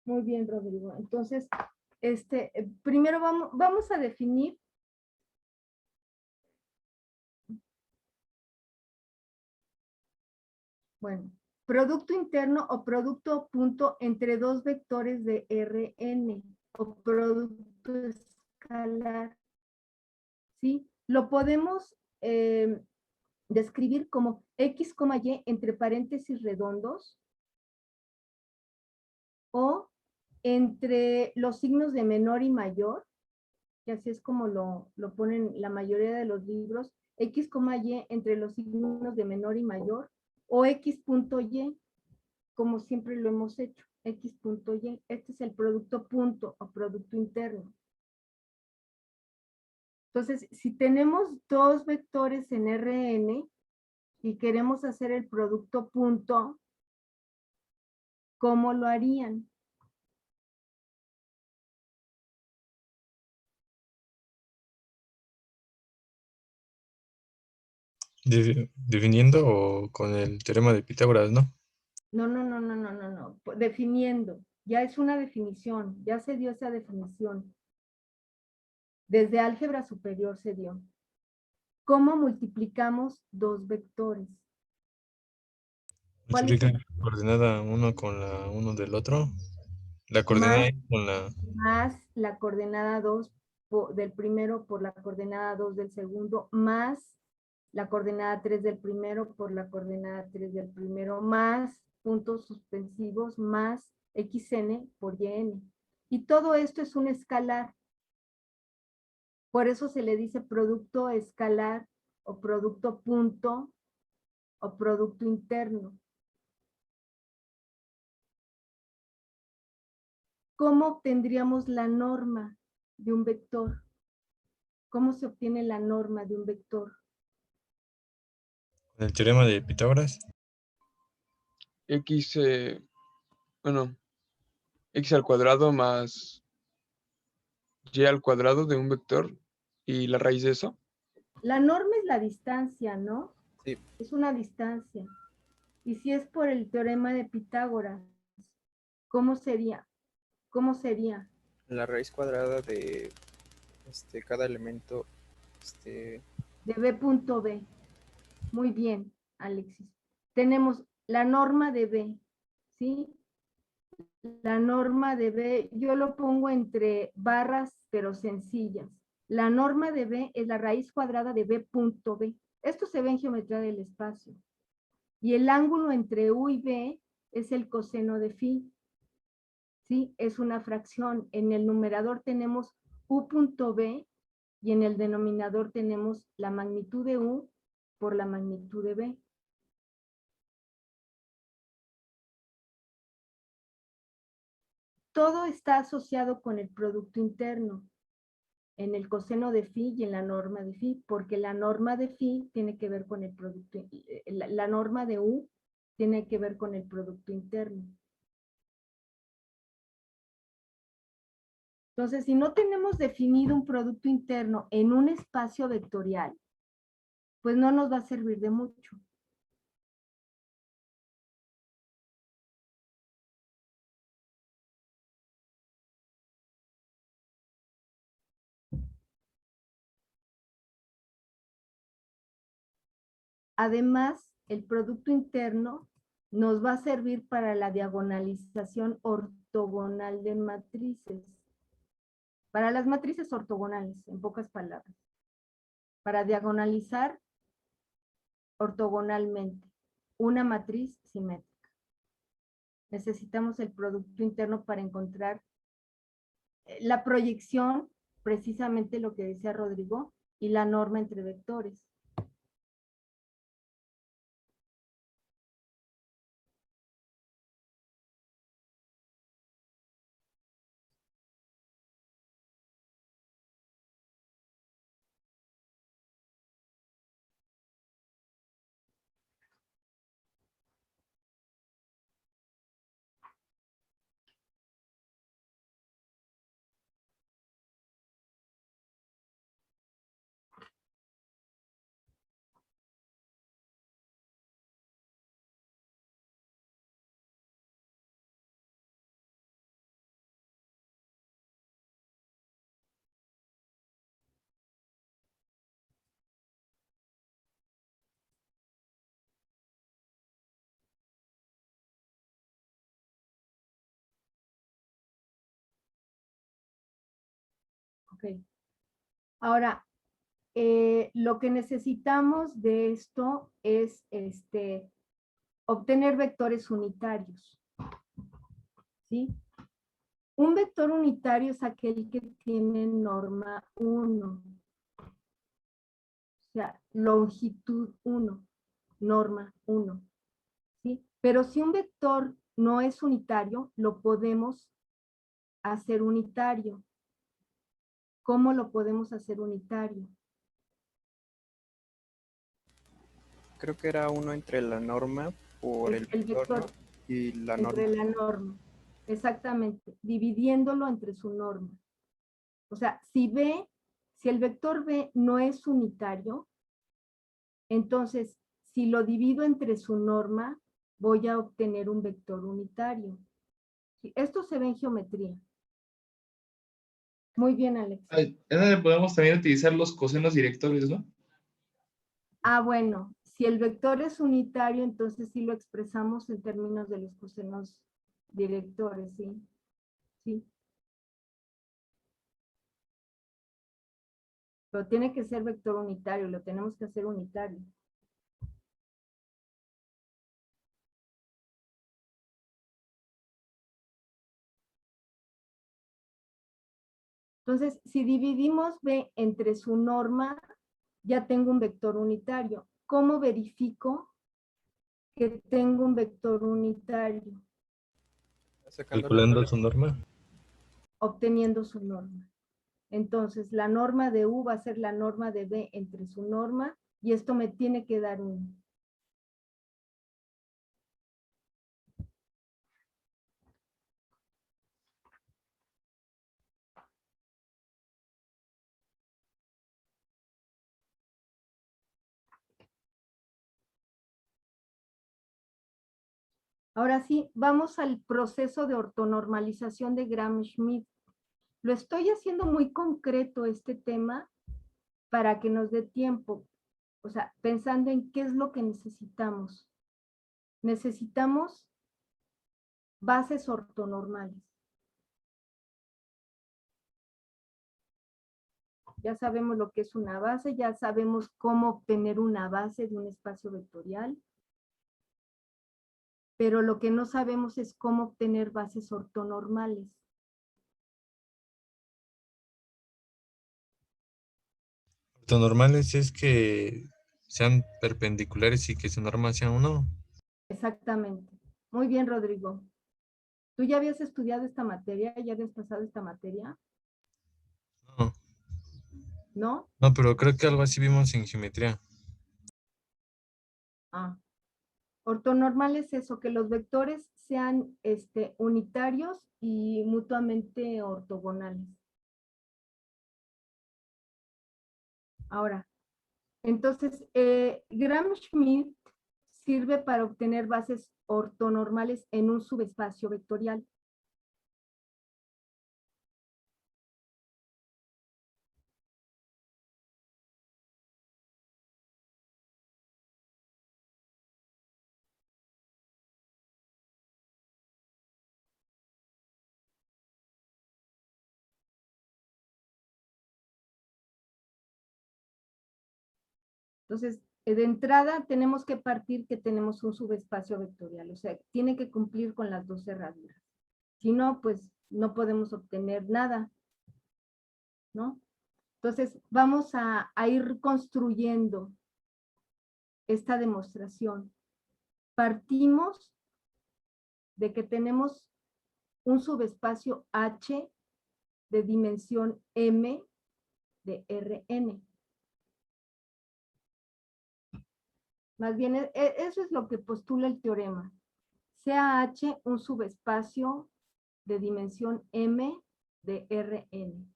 Muy bien, Rodrigo. Entonces, primero vamos a definir. Bueno, producto interno o producto punto entre dos vectores de Rn o producto escalar. ¿Sí? Lo podemos describir como X, Y entre paréntesis redondos o entre los signos de menor y mayor, que así es como lo ponen la mayoría de los libros, X, Y entre los signos de menor y mayor, o X punto Y, como siempre lo hemos hecho, X punto Y. Este es el producto punto o producto interno. Entonces, si tenemos dos vectores en Rn y queremos hacer el producto punto, ¿cómo lo harían? Definiendo o con el teorema de Pitágoras, ¿no? No. Definiendo. Ya es una definición. Ya se dio esa definición. Desde álgebra superior se dio. ¿Cómo multiplicamos dos vectores? ¿Cuál es Multiplica la coordenada uno con la uno del otro. La coordenada más, X con la... más la coordenada 2 del primero por la coordenada 2 del segundo, más la coordenada 3 del primero por la coordenada 3 del primero, más puntos suspensivos, más xn por yn. Y todo esto es un escalar. Por eso se le dice producto escalar o producto punto o producto interno. ¿Cómo obtendríamos la norma de un vector? ¿Cómo se obtiene la norma de un vector? Con el teorema de Pitágoras. X, bueno, X al cuadrado más Y al cuadrado de un vector y la raíz de eso. La norma es la distancia, ¿no? Sí. Es una distancia. Y si es por el teorema de Pitágoras, ¿cómo sería? ¿Cómo sería? La raíz cuadrada de cada elemento De B punto B. Muy bien, Alexis. Tenemos la norma de B, ¿sí? La norma de B, yo lo pongo entre barras, pero sencillas. La norma de B es la raíz cuadrada de B punto B. Esto se ve en geometría del espacio. Y el ángulo entre U y B es el coseno de phi. ¿Sí? Es una fracción. En el numerador tenemos U punto B y en el denominador tenemos la magnitud de U por la magnitud de B. Todo está asociado con el producto interno, en el coseno de phi y en la norma de phi, porque la norma de phi tiene que ver con el producto, la norma de U tiene que ver con el producto interno. Entonces, si no tenemos definido un producto interno en un espacio vectorial, pues no nos va a servir de mucho. Además, el producto interno nos va a servir para la diagonalización ortogonal de matrices. Para las matrices ortogonales, en pocas palabras. Para diagonalizar ortogonalmente una matriz simétrica. Necesitamos el producto interno para encontrar la proyección, precisamente lo que decía Rodrigo, y la norma entre vectores. Ok. Ahora, lo que necesitamos de esto es obtener vectores unitarios. ¿Sí? Un vector unitario es aquel que tiene norma 1. O sea, longitud 1, norma 1. ¿Sí? Pero si un vector no es unitario, lo podemos hacer unitario. ¿Cómo lo podemos hacer unitario? Creo que era uno entre la norma por el vector, ¿no? Y la norma. Entre la norma. Exactamente. Dividiéndolo entre su norma. O sea, si el vector B no es unitario, entonces, si lo divido entre su norma, voy a obtener un vector unitario. ¿Sí? Esto se ve en geometría. Muy bien, Alex. Es donde podemos también utilizar los cosenos directores, ¿no? Ah, bueno, si el vector es unitario, entonces sí lo expresamos en términos de los cosenos directores, ¿sí? Sí. Pero tiene que ser vector unitario, lo tenemos que hacer unitario. Entonces, si dividimos B entre su norma, ya tengo un vector unitario. ¿Cómo verifico que tengo un vector unitario? Calculando su norma. Obteniendo su norma. Entonces, la norma de U va a ser la norma de B entre su norma, y esto me tiene que dar 1. Ahora sí, vamos al proceso de ortonormalización de Gram-Schmidt. Lo estoy haciendo muy concreto este tema para que nos dé tiempo. O sea, pensando en qué es lo que necesitamos. Necesitamos bases ortonormales. Ya sabemos lo que es una base, ya sabemos cómo obtener una base de un espacio vectorial. Pero lo que no sabemos es cómo obtener bases ortonormales. Ortonormales es que sean perpendiculares y que su norma sea 1. Exactamente. Muy bien, Rodrigo. ¿Tú ya habías estudiado esta materia? ¿Ya habías pasado esta materia? No, ¿No? no, pero creo que algo así vimos en geometría. Ah. Ortonormal es eso, que los vectores sean unitarios y mutuamente ortogonales. Ahora, entonces, Gram-Schmidt sirve para obtener bases ortonormales en un subespacio vectorial. Entonces, de entrada tenemos que partir que tenemos un subespacio vectorial, o sea, tiene que cumplir con las dos cerraduras. Si no, pues no podemos obtener nada, ¿no? Entonces, vamos a ir construyendo esta demostración. Partimos de que tenemos un subespacio H de dimensión M de Rn. Más bien, eso es lo que postula el teorema. Sea H un subespacio de dimensión M de Rn.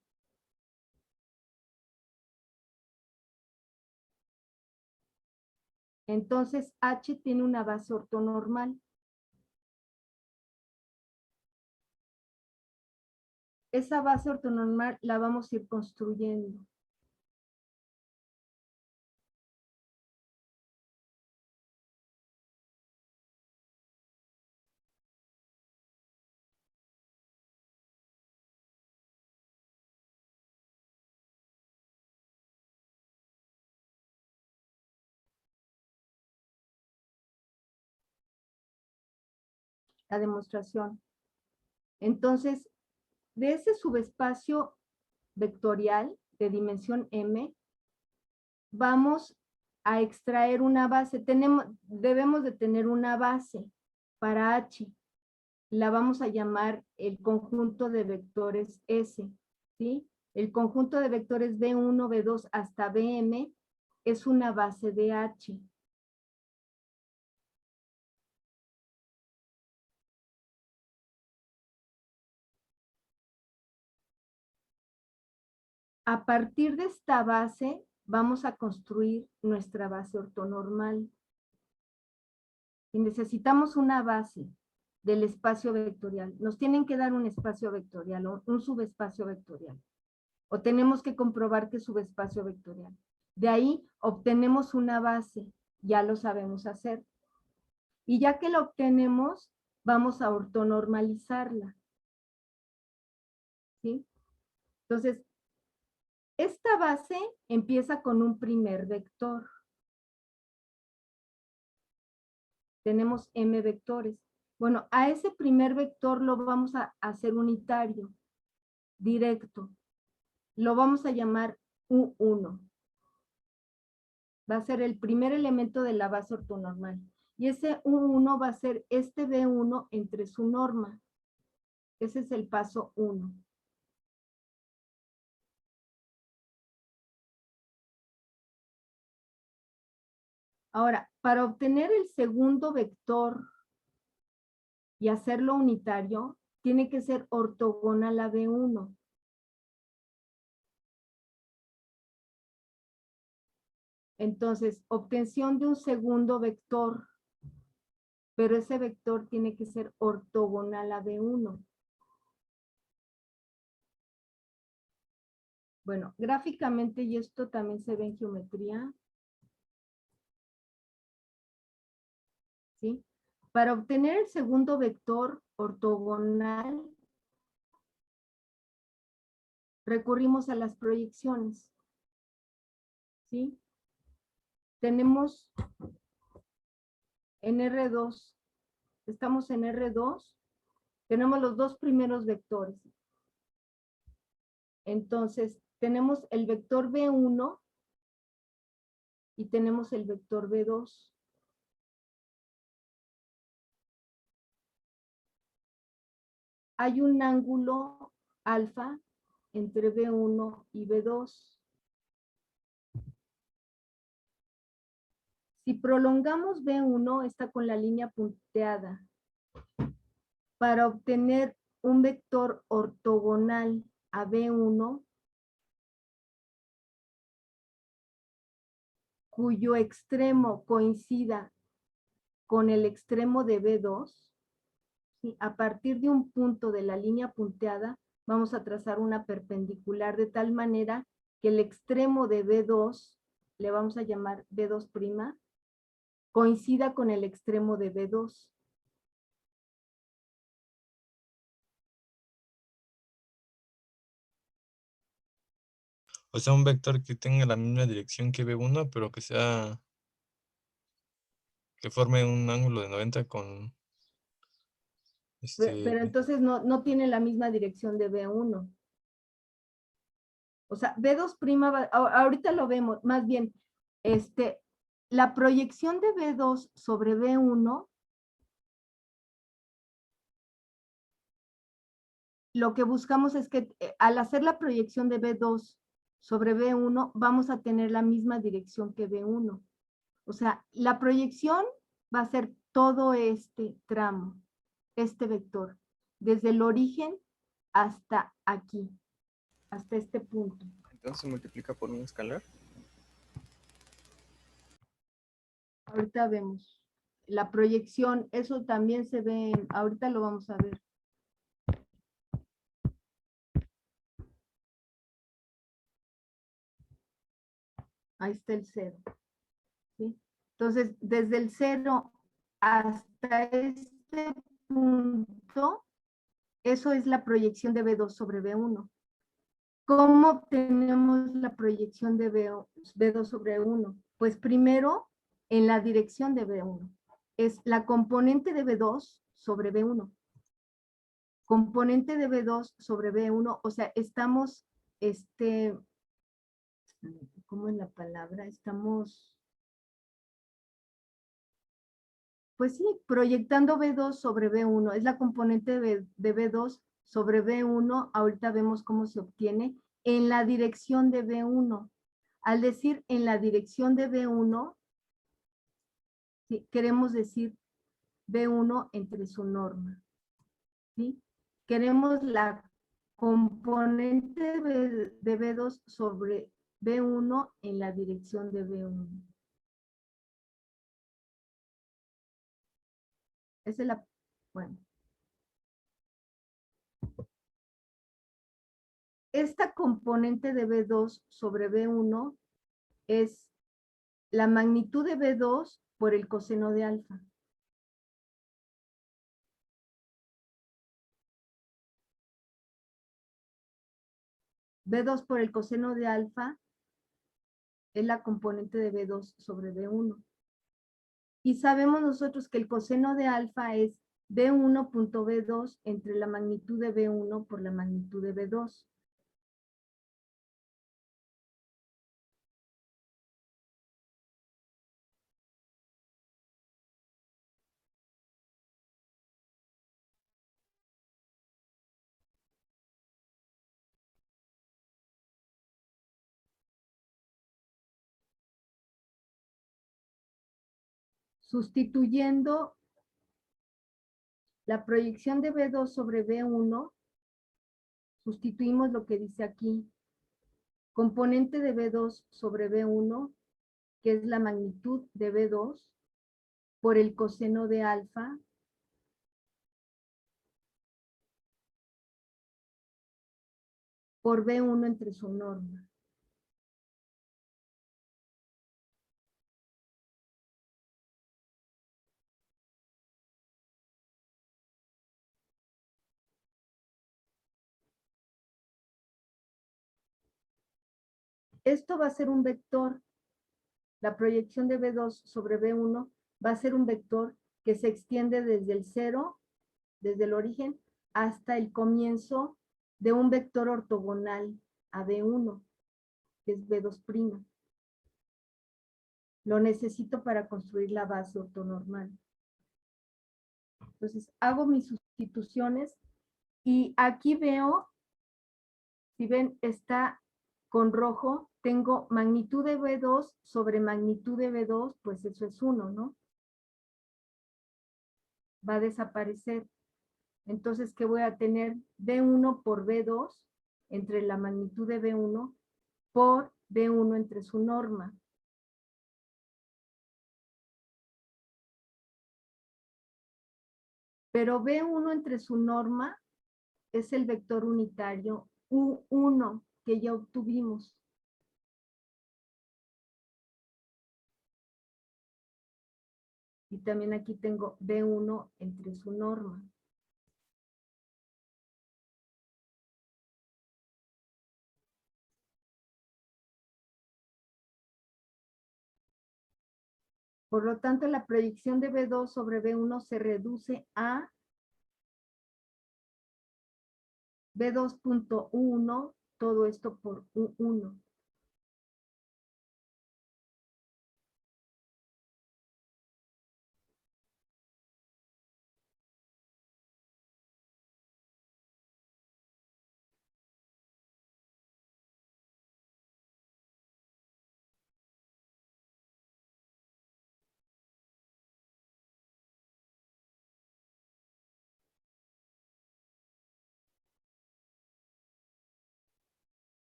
Entonces, H tiene una base ortonormal. Esa base ortonormal la vamos a ir construyendo. La demostración. Entonces, de ese subespacio vectorial de dimensión M, vamos a extraer una base. Debemos de tener una base para H. La vamos a llamar el conjunto de vectores S, ¿sí? El conjunto de vectores B1, B2 hasta Bm es una base de H. A partir de esta base, vamos a construir nuestra base ortonormal. Y necesitamos una base del espacio vectorial. Nos tienen que dar un espacio vectorial o un subespacio vectorial. O tenemos que comprobar que es subespacio vectorial. De ahí obtenemos una base. Ya lo sabemos hacer. Y ya que la obtenemos, vamos a ortonormalizarla. ¿Sí? Entonces, esta base empieza con un primer vector. Tenemos m vectores. Bueno, a ese primer vector lo vamos a hacer unitario, directo. Lo vamos a llamar U1. Va a ser el primer elemento de la base ortonormal. Y ese U1 va a ser este B1 entre su norma. Ese es el paso 1. Ahora, para obtener el segundo vector y hacerlo unitario, tiene que ser ortogonal a B1. Entonces, obtención de un segundo vector, pero ese vector tiene que ser ortogonal a B1. Bueno, gráficamente, y esto también se ve en geometría, ¿sí? Para obtener el segundo vector ortogonal, recurrimos a las proyecciones, ¿sí? Tenemos en R2, estamos en R2, tenemos los dos primeros vectores. Entonces, tenemos el vector B1 y tenemos el vector B2. Hay un ángulo alfa entre B1 y B2. Si prolongamos B1, está con la línea punteada. Para obtener un vector ortogonal a B1, cuyo extremo coincida con el extremo de B2, ¿sí? A partir de un punto de la línea punteada, vamos a trazar una perpendicular de tal manera que el extremo de B2, le vamos a llamar B2', coincida con el extremo de B2. O sea, un vector que tenga la misma dirección que B1, pero que forme un ángulo de 90 con Pero entonces no tiene la misma dirección de B1. O sea, B2', ahorita lo vemos, más bien, la proyección de B2 sobre B1, lo que buscamos es que al hacer la proyección de B2 sobre B1, vamos a tener la misma dirección que B1. O sea, la proyección va a ser todo este tramo, este vector, desde el origen hasta aquí, hasta este punto. Entonces se multiplica por un escalar. Ahorita vemos. La proyección, eso también se ve, ahorita lo vamos a ver. Ahí está el 0. ¿Sí? Entonces, desde el 0 hasta este punto, eso es la proyección de B2 sobre B1. ¿Cómo obtenemos la proyección de B2 sobre B1? Pues primero, en la dirección de B1. Es la componente de B2 sobre B1. Componente de B2 sobre B1, o sea, estamos, ¿cómo es la palabra? Estamos, pues sí, proyectando B2 sobre B1. Es la componente de B2 sobre B1. Ahorita vemos cómo se obtiene en la dirección de B1. Al decir en la dirección de B1, ¿sí? Queremos decir B1 entre su norma. ¿Sí? Queremos la componente de B2 sobre B1 en la dirección de B1. Esa es la, bueno. Esta componente de B2 sobre B1 es la magnitud de B2 por el coseno de alfa. B2 por el coseno de alfa es la componente de B2 sobre B1. Y sabemos nosotros que el coseno de alfa es B1.B2 entre la magnitud de B1 por la magnitud de B2. Sustituyendo la proyección de B2 sobre B1, sustituimos lo que dice aquí. Componente de B2 sobre B1, que es la magnitud de B2, por el coseno de alfa, por B1 entre su norma. Esto va a ser un vector. La proyección de B2 sobre B1 va a ser un vector que se extiende desde el 0, desde el origen, hasta el comienzo de un vector ortogonal a B1, que es B2'. Lo necesito para construir la base ortonormal. Entonces, hago mis sustituciones y aquí veo, si ven, está con rojo, tengo magnitud de B2 sobre magnitud de B2, pues eso es 1, ¿no? Va a desaparecer. Entonces, ¿qué voy a tener? B1 por B2 entre la magnitud de B1 por B1 entre su norma. pero B1 entre su norma es el vector unitario U1 que ya obtuvimos. Y también aquí tengo B1 entre su norma. Por lo tanto, la proyección de B2 sobre B1 se reduce a B2.1, todo esto por U1.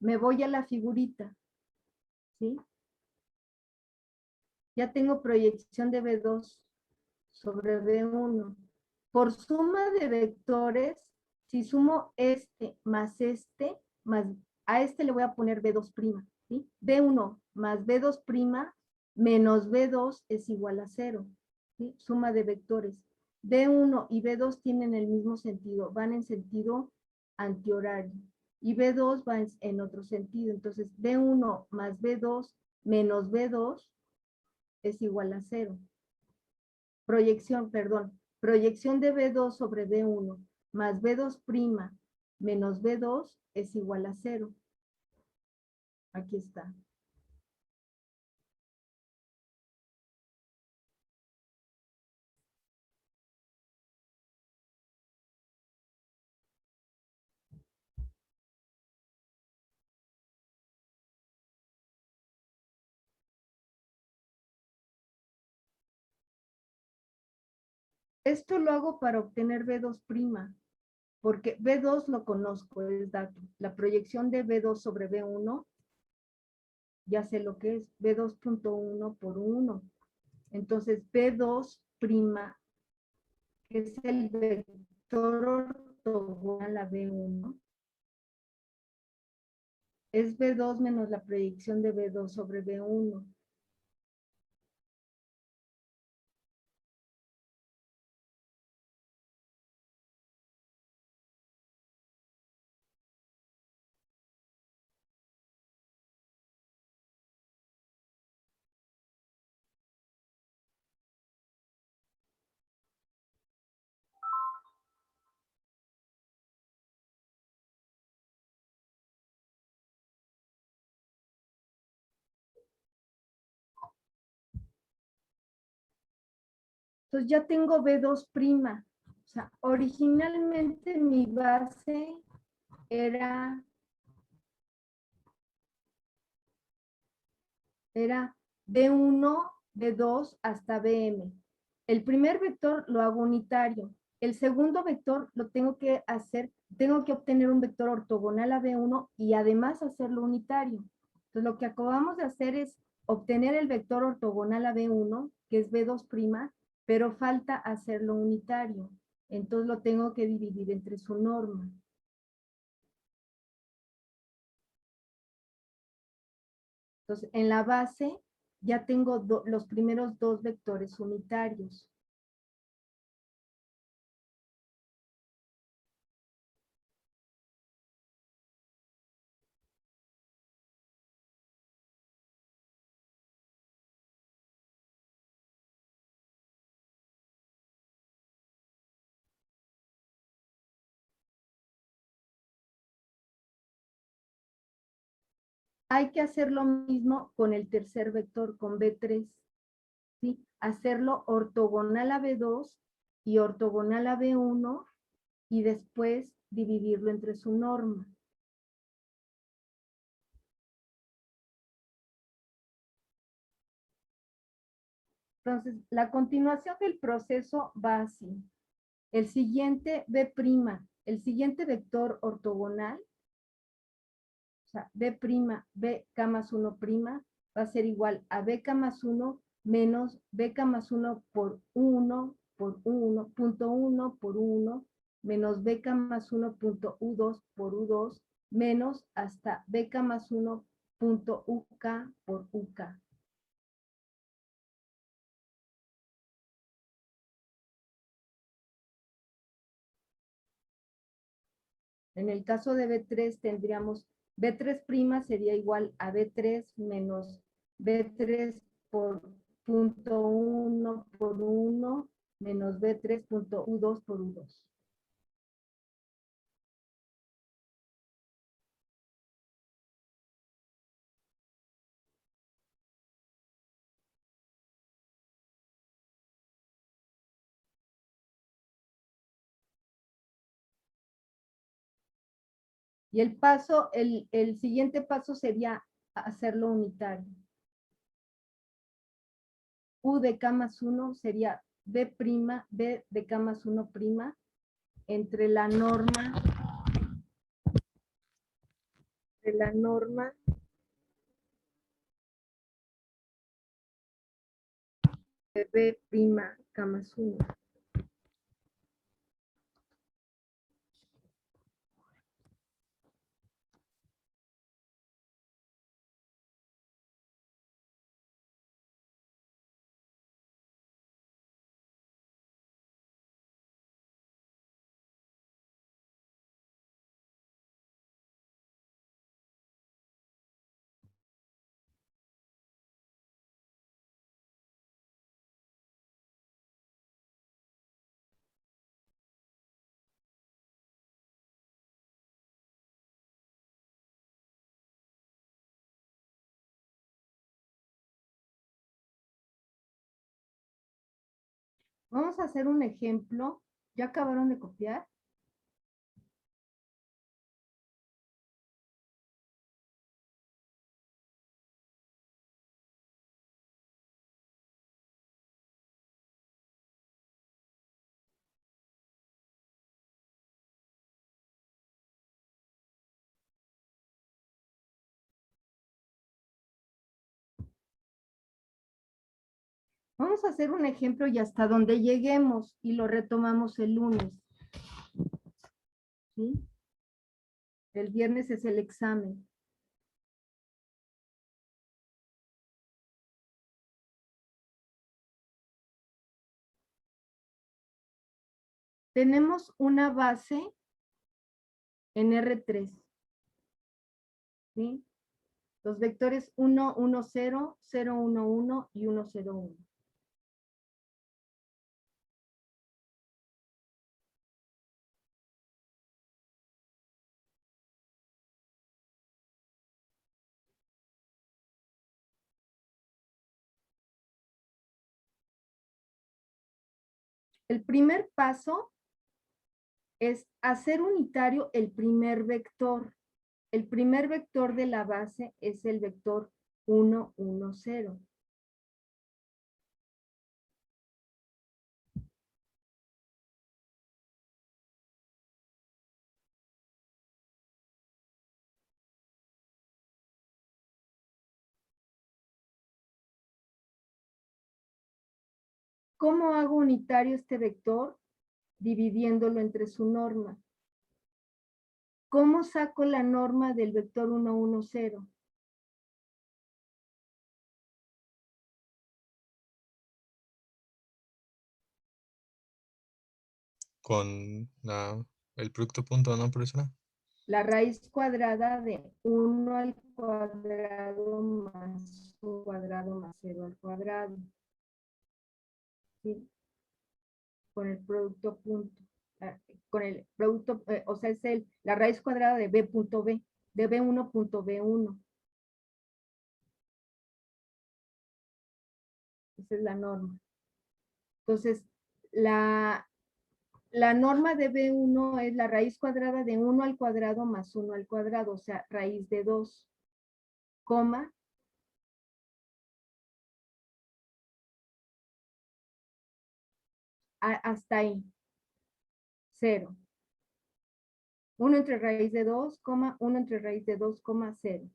Me voy a la figurita, ¿sí? Ya tengo proyección de B2 sobre B1. Por suma de vectores, si sumo este, más a este le voy a poner B2', ¿sí? B1 más B2' menos B2 es igual a 0, ¿sí? Suma de vectores. B1 y B2 tienen el mismo sentido, van en sentido antihorario. Y B2 va en otro sentido. Entonces, B1 más B2 menos B2 es igual a 0. Proyección de B2 sobre B1 más B2' menos B2 es igual a 0. Aquí está. Esto lo hago para obtener B2', porque B2 lo conozco, es dato. La proyección de B2 sobre B1, ya sé lo que es, B2.1 por 1. Entonces, B2', que es el vector ortogonal a B1, es B2 menos la proyección de B2 sobre B1. Entonces ya tengo B2'. O sea, originalmente mi base era B1, B2 hasta BM. El primer vector lo hago unitario. El segundo vector lo tengo que hacer, tengo que obtener un vector ortogonal a B1 y además hacerlo unitario. Entonces lo que acabamos de hacer es obtener el vector ortogonal a B1, que es B2', pero falta hacerlo unitario. Entonces lo tengo que dividir entre su norma. Entonces en la base ya tengo los primeros dos vectores unitarios. Hay que hacer lo mismo con el tercer vector, con B3. ¿Sí? Hacerlo ortogonal a B2 y ortogonal a B1 y después dividirlo entre su norma. Entonces, la continuación del proceso va así. El siguiente B', el siguiente vector ortogonal sea, bk más 1' va a ser igual a bk más 1 menos bk más 1 por 1 por 1, punto 1 por 1, menos bk más 1 punto u2 por u2, menos hasta bk más 1 punto uk por uk. En el caso de B3 tendríamos B3' sería igual a B3 menos B3 por punto 1 por 1 menos B3 punto U2 por U2. Y el paso, el siguiente paso sería hacerlo unitario. U de K más 1 sería B' de K más 1' entre la norma de B' K más 1. Vamos a hacer un ejemplo. ¿Ya acabaron de copiar? Vamos a hacer un ejemplo y hasta donde lleguemos y lo retomamos el lunes. ¿Sí? El viernes es el examen. Tenemos una base en R3. ¿Sí? Los vectores 1, 1, 0, 0, 1, 1 y 1, 0, 1. El primer paso es hacer unitario el primer vector. El primer vector de la base es el vector 1, 1, 0. ¿Cómo hago unitario este vector? Dividiéndolo entre su norma. ¿Cómo saco la norma del vector 1, 1, 0? Con el producto punto, ¿no, profesora? La raíz cuadrada de 1 al cuadrado más 1 cuadrado más 0 al cuadrado. ¿Sí? Con el producto punto. Con el producto, o sea, es la raíz cuadrada de B punto B, de B1 punto B1. Esa es la norma. Entonces, la norma de B1 es la raíz cuadrada de 1 al cuadrado más 1 al cuadrado, o sea, raíz de 2, coma, hasta ahí, 0. 1 entre raíz de 2, 1 entre raíz de 2, 0.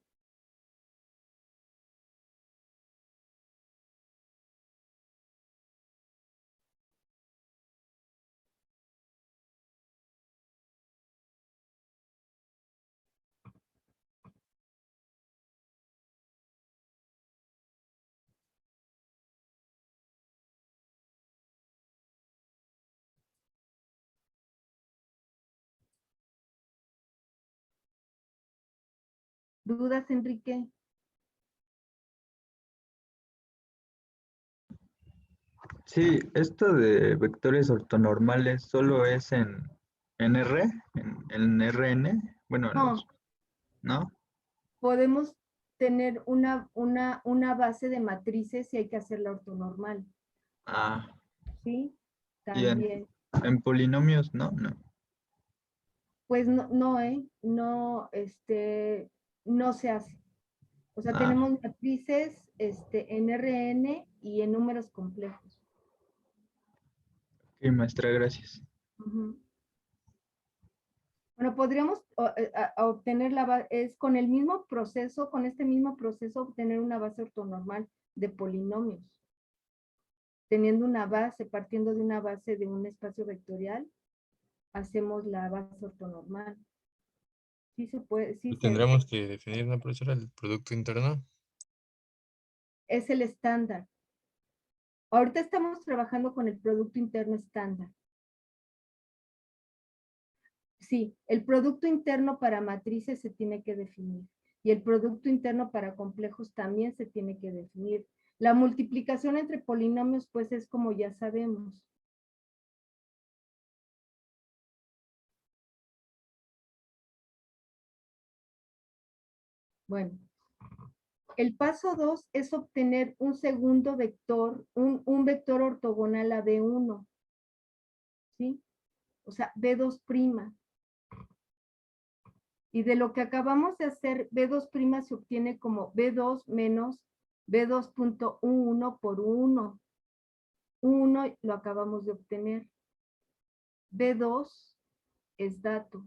¿Dudas, Enrique? Sí, esto de vectores ortonormales solo es en R, en Rn, bueno, No, ¿no? podemos tener una base de matrices y hay que hacerla ortonormal, Ah, ¿sí? y También. en polinomios, ¿no? No. Pues no, no, no se hace. O sea, Ah, tenemos matrices en Rn y en números complejos. ok, maestra, gracias. Ujú. Bueno, podríamos obtener es con el mismo proceso, con este mismo proceso, obtener una base ortonormal de polinomios. Teniendo una base, partiendo de una base de un espacio vectorial, hacemos la base ortonormal. Sí se puede, sí Tendremos que definir, ¿no, profesora, el producto interno? es el estándar. Ahorita estamos trabajando con el producto interno estándar. Sí, el producto interno para matrices se tiene que definir y el producto interno para complejos también se tiene que definir. La multiplicación entre polinomios, pues es como ya sabemos. Bueno, el paso 2 es obtener un segundo vector, un vector ortogonal a B1, ¿sí? O sea, B2'. Y de lo que acabamos de hacer, B2' se obtiene como B2 menos B2.1 por 1. 1 lo acabamos de obtener. B2 es dato.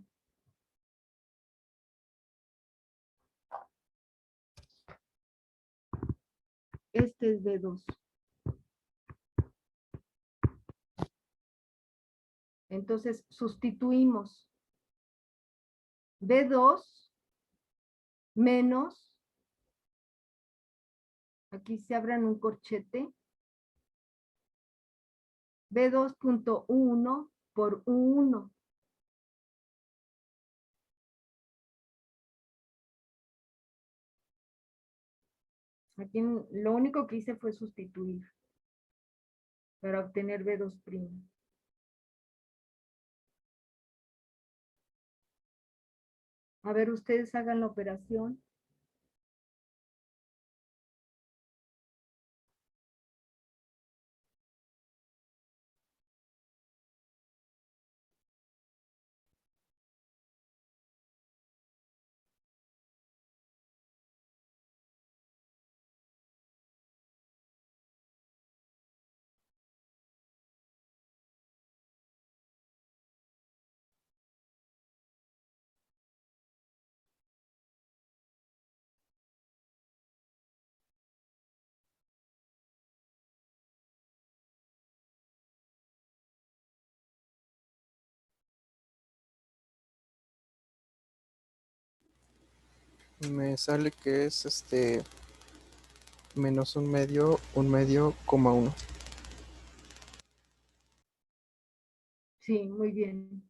Este es B2. Entonces, sustituimos B2 menos, aquí se abran un corchete, B2.1 por 1. Aquí lo único que hice fue sustituir para obtener B2'. A ver, ustedes hagan la operación. Me sale que es menos un medio, coma 1. Sí, muy bien.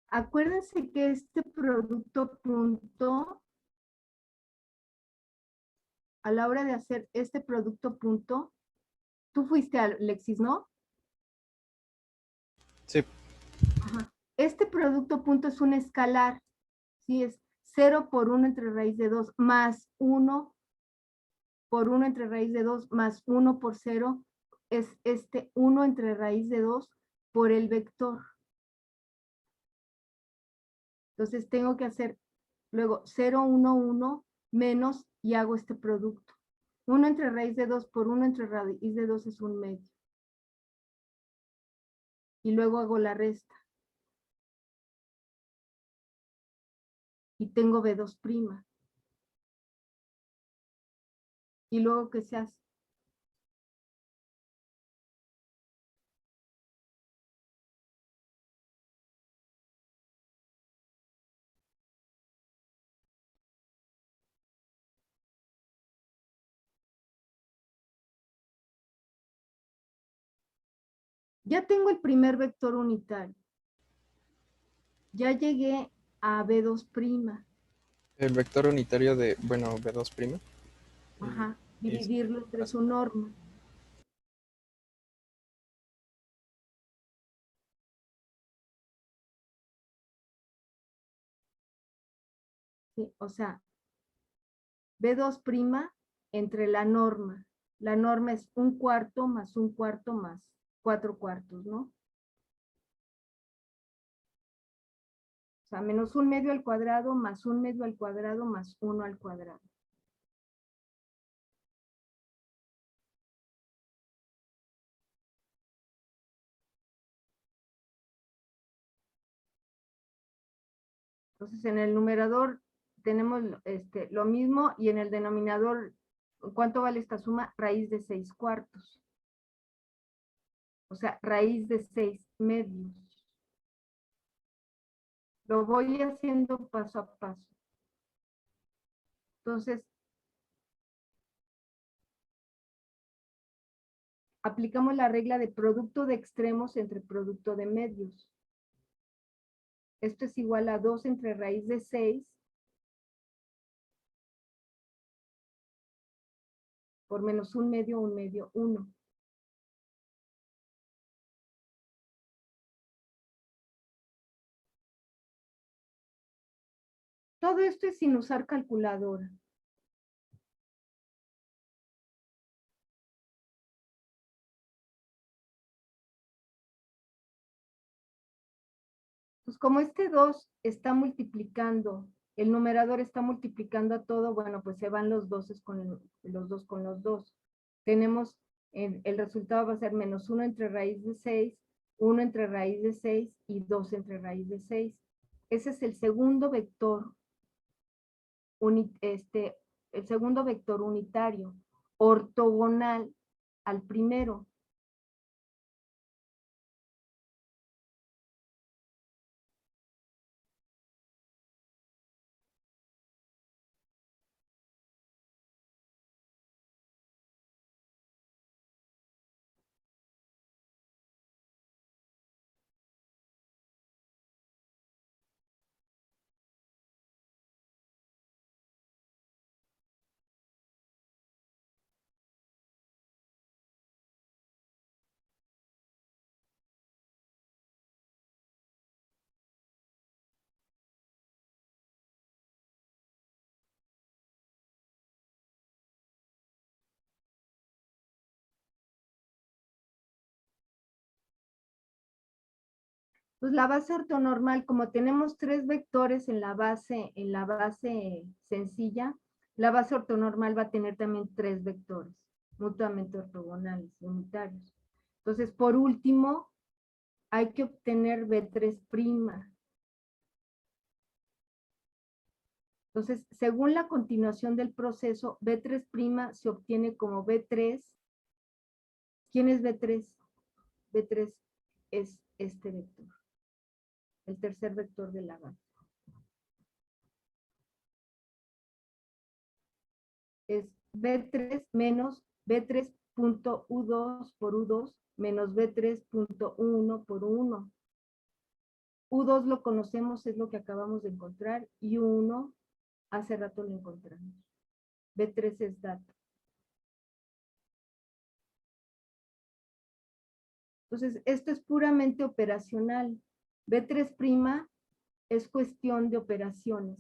Acuérdense que este producto punto, a la hora de hacer este producto punto, tú fuiste a Alexis, ¿no? Sí. Ajá. Este producto punto es un escalar, ¿sí? Es 0 por 1 entre raíz de 2 más 1 por 1 entre raíz de 2 más 1 por 0 es 1 entre raíz de 2 por el vector. Entonces tengo que hacer luego 0, 1, 1 menos y hago este producto. 1 entre raíz de 2 por 1 entre raíz de 2 es un medio. Y luego hago la resta. y tengo B2'. ¿Y luego qué se hace? Ya tengo el primer vector unitario. Ya llegué a B2'. El vector unitario de, bueno, B2'. Ajá, Y dividirlo entre su norma. Sí, o sea, B2' entre la norma. La norma es 1/4 más 1/4 más 4/4, ¿no? O sea, menos 1/2 al cuadrado más 1/2 al cuadrado más 1 al cuadrado. Entonces, en el numerador tenemos lo mismo y en el denominador, ¿cuánto vale esta suma? Raíz de 6/4. O sea, raíz de 6/2. Lo voy haciendo paso a paso. Entonces, aplicamos la regla de producto de extremos entre producto de medios. Esto es igual a 2 entre raíz de 6 por menos 1/2, 1. Todo esto es sin usar calculadora. Pues como este 2 está multiplicando, el numerador está multiplicando a todo, bueno, pues se van los 2 con los 2. Tenemos, el resultado va a ser menos 1 entre raíz de 6, 1 entre raíz de 6 y 2 entre raíz de 6. Ese es el segundo vector, el segundo vector unitario, ortogonal al primero. Pues la base ortonormal, como tenemos 3 vectores en la base sencilla, la base ortonormal va a tener también 3 vectores, mutuamente ortogonales, unitarios. Entonces, por último, hay que obtener B3'. Entonces, según la continuación del proceso, B3' se obtiene como B3. ¿Quién es B3? B3 es este vector, el tercer vector de la base. Es B3 menos B3.U2 por U2 menos B3.U1 por U1. U2 lo conocemos, es lo que acabamos de encontrar, y U1 hace rato lo encontramos. B3 es dato. Entonces, esto es puramente operacional. B3' es cuestión de operaciones.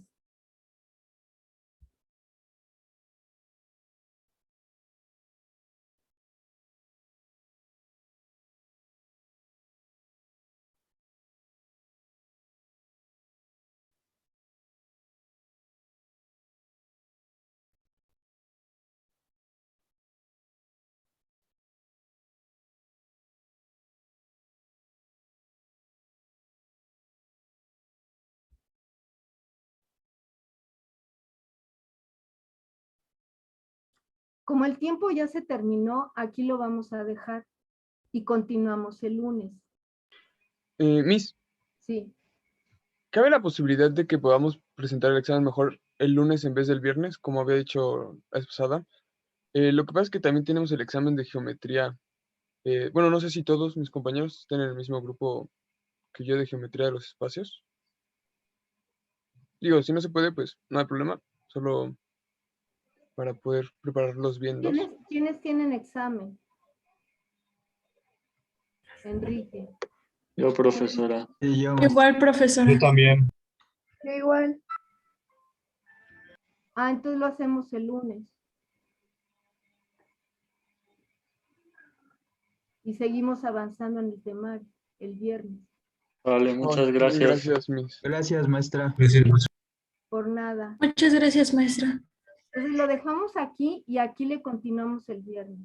Como el tiempo ya se terminó, aquí lo vamos a dejar y continuamos el lunes. Miss, Sí. ¿cabe la posibilidad de que podamos presentar el examen mejor el lunes en vez del viernes, como había dicho la vez pasada? Lo que pasa es que también tenemos el examen de geometría. Bueno, no sé si todos mis compañeros están en el mismo grupo que yo de geometría de los espacios. Digo, si no se puede, pues no hay problema. Solo para poder prepararlos bien los. ¿Quiénes tienen examen? Enrique. Yo, profesora. Y yo, Igual, profesora. Yo también. Yo igual. Ah, entonces lo hacemos el lunes. Y seguimos avanzando en el temario el viernes. Vale, muchas Ay, gracias. Gracias, Miss. gracias, maestra. Por nada. Muchas gracias, maestra. Entonces lo dejamos aquí y aquí le continuamos el viernes.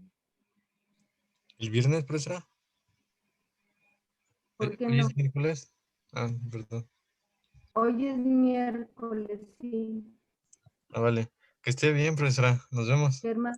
¿El viernes, profesora? ¿Por qué ¿Hoy no? es miércoles? Ah, perdón. Hoy es miércoles, sí. Ah, vale. Que esté bien, profesora. Nos vemos. Germán.